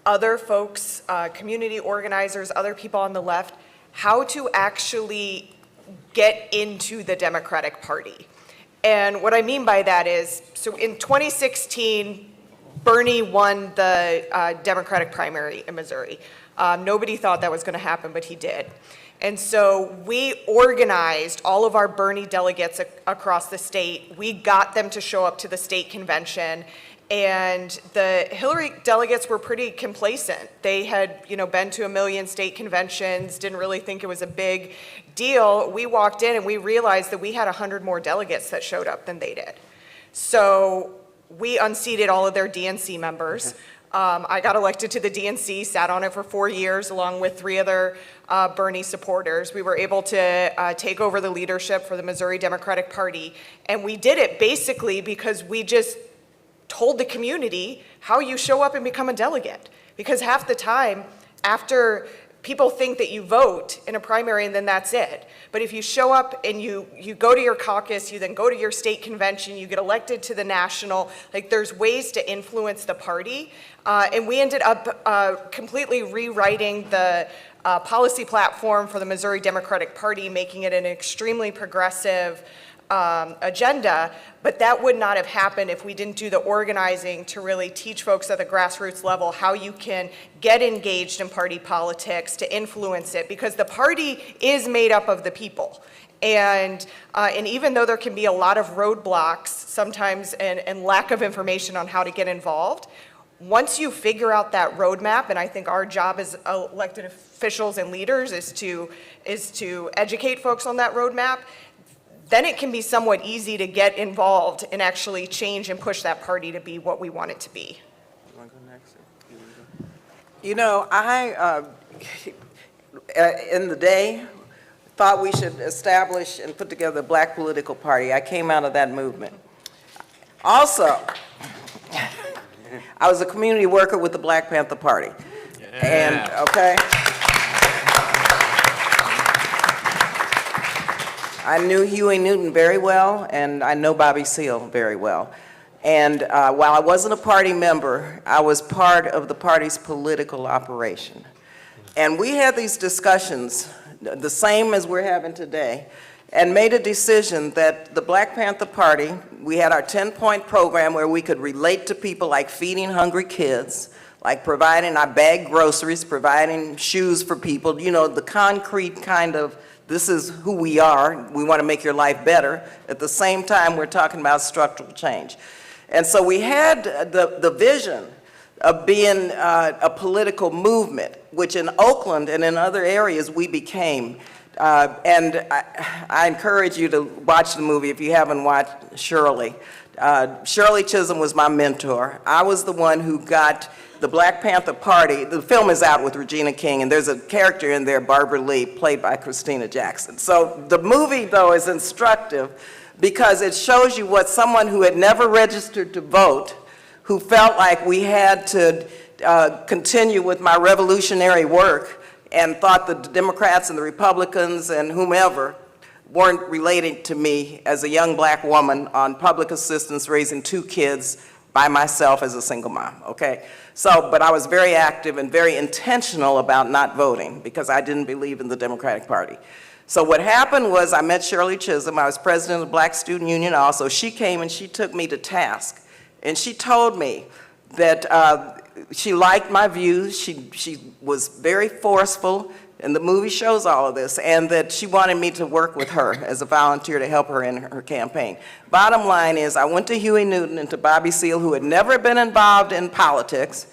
other folks, community organizers, other people on the left, how to actually get into the Democratic Party. And what I mean by that is, so in 2016, Bernie won the Democratic primary in Missouri. Nobody thought that was going to happen, but he did. And so we organized all of our Bernie delegates across the state. We got them to show up to the state convention. And the Hillary delegates were pretty complacent. They had, been to 1 million state conventions, didn't really think it was a big deal. We walked in and we realized that we had 100 more delegates that showed up than they did. So we unseated all of their DNC members. I got elected to the DNC, sat on it for 4 years along with 3 other Bernie supporters. We were able to take over the leadership for the Missouri Democratic Party. And we did it basically because we just told the community how you show up and become a delegate. Because half the time, after people think that you vote in a primary and then that's it. But if you show up and you go to your caucus, you then go to your state convention, you get elected to the national, like there's ways to influence the party. And we ended up completely rewriting the policy platform for the Missouri Democratic Party, making it an extremely progressive agenda, but that would not have happened if we didn't do the organizing to really teach folks at the grassroots level how you can get engaged in party politics to influence it, because the party is made up of the people. And even though there can be a lot of roadblocks sometimes and lack of information on how to get involved, once you figure out that roadmap, and I think our job as elected officials and leaders is to educate folks on that roadmap, then it can be somewhat easy to get involved and actually change and push that party to be what we want it to be. I, in the day, thought we should establish and put together a Black political party. I came out of that movement. Also, I was a community worker with the Black Panther Party. And, okay. I knew Huey Newton very well, and I know Bobby Seale very well. And while I wasn't a party member, I was part of the party's political operation. And we had these discussions, the same as we're having today, and made a decision that the Black Panther Party, we had our 10-point program where we could relate to people like feeding hungry kids, like providing our bagged groceries, providing shoes for people, the concrete kind of, this is who we are, we want to make your life better. At the same time, we're talking about structural change. And so we had the vision of being a political movement, which in Oakland and in other areas we became. And I encourage you to watch the movie if you haven't watched Shirley. Shirley Chisholm was my mentor. I was the one who got the Black Panther Party. The film is out with Regina King, and there's a character in there, Barbara Lee, played by Christina Jackson. So the movie, though, is instructive because it shows you what someone who had never registered to vote, who felt like we had to continue with my revolutionary work and thought the Democrats and the Republicans and whomever weren't relating to me as a young black woman on public assistance raising 2 kids by myself as a single mom, okay? So, but I was very active and very intentional about not voting because I didn't believe in the Democratic Party. So what happened was I met Shirley Chisholm. I was president of the Black Student Union also. She came and she took me to task. And she told me that she liked my views. She was very forceful, and the movie shows all of this, and that she wanted me to work with her as a volunteer to help her in her campaign. Bottom line is I went to Huey Newton and to Bobby Seale, who had never been involved in politics,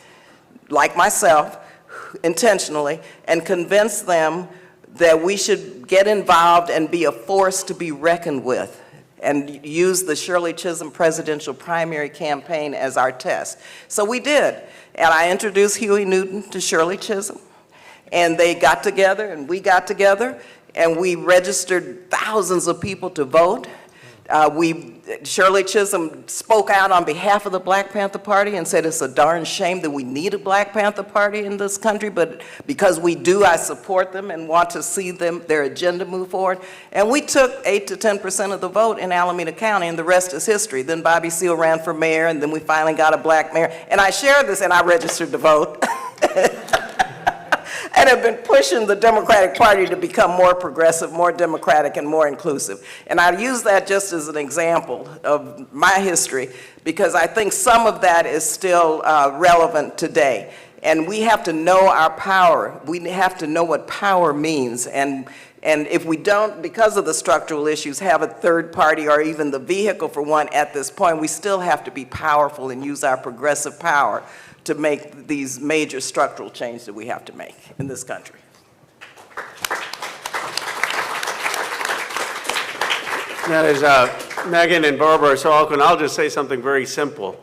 like myself, intentionally, and convinced them that we should get involved and be a force to be reckoned with, and use the Shirley Chisholm presidential primary campaign as our test. So we did, and I introduced Huey Newton to Shirley Chisholm, and they got together, and we got together, and we registered thousands of people to vote. Shirley Chisholm spoke out on behalf of the Black Panther Party and said it's a darn shame that we need a Black Panther Party in this country, but because we do, I support them and want to see their agenda move forward. And we took 8 to 10% of the vote in Alameda County, and the rest is history. Then Bobby Seale ran for mayor, and then we finally got a black mayor. And I shared this, and I registered to vote. And have been pushing the Democratic Party to become more progressive, more democratic, and more inclusive. And I use that just as an example of my history because I think some of that is still relevant today. And we have to know our power. We have to know what power means. And if we don't, because of the structural issues, have a third party or even the vehicle for one at this point, we still have to be powerful and use our progressive power to make these major structural changes that we have to make in this country. That is Megan and Barbara are so eloquent. I'll just say something very simple.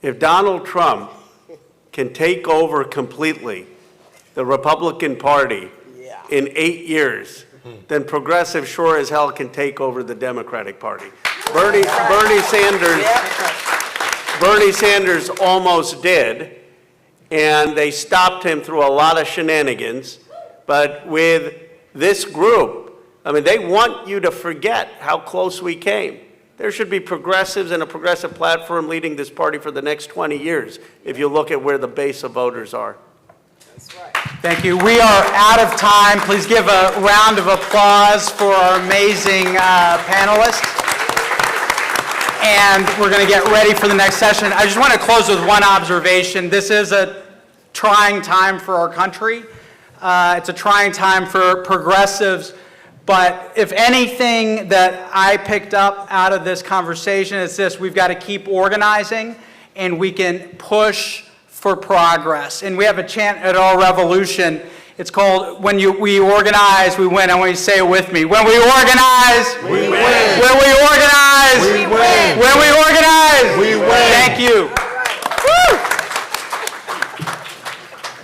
If Donald Trump can take over completely the Republican Party in 8 years, then progressive sure as hell can take over the Democratic Party. Bernie Sanders almost did, and they stopped him through a lot of shenanigans. But with this group, I mean, they want you to forget how close we came. There should be progressives and a progressive platform leading this party for the next 20 years, if you look at where the base of voters are. That's right. Thank you. We are out of time. Please give a round of applause for our amazing panelists. And we're going to get ready for the next session. I just want to close with one observation. This is a trying time for our country. It's a trying time for progressives. But if anything that I picked up out of this conversation is this: we've got to keep organizing, and we can push for progress. And we have a chant at Our Revolution. It's called, when we organize, we win. I want you to say it with me. When we organize, we win. When we organize, we win. When we organize, we win. Thank you.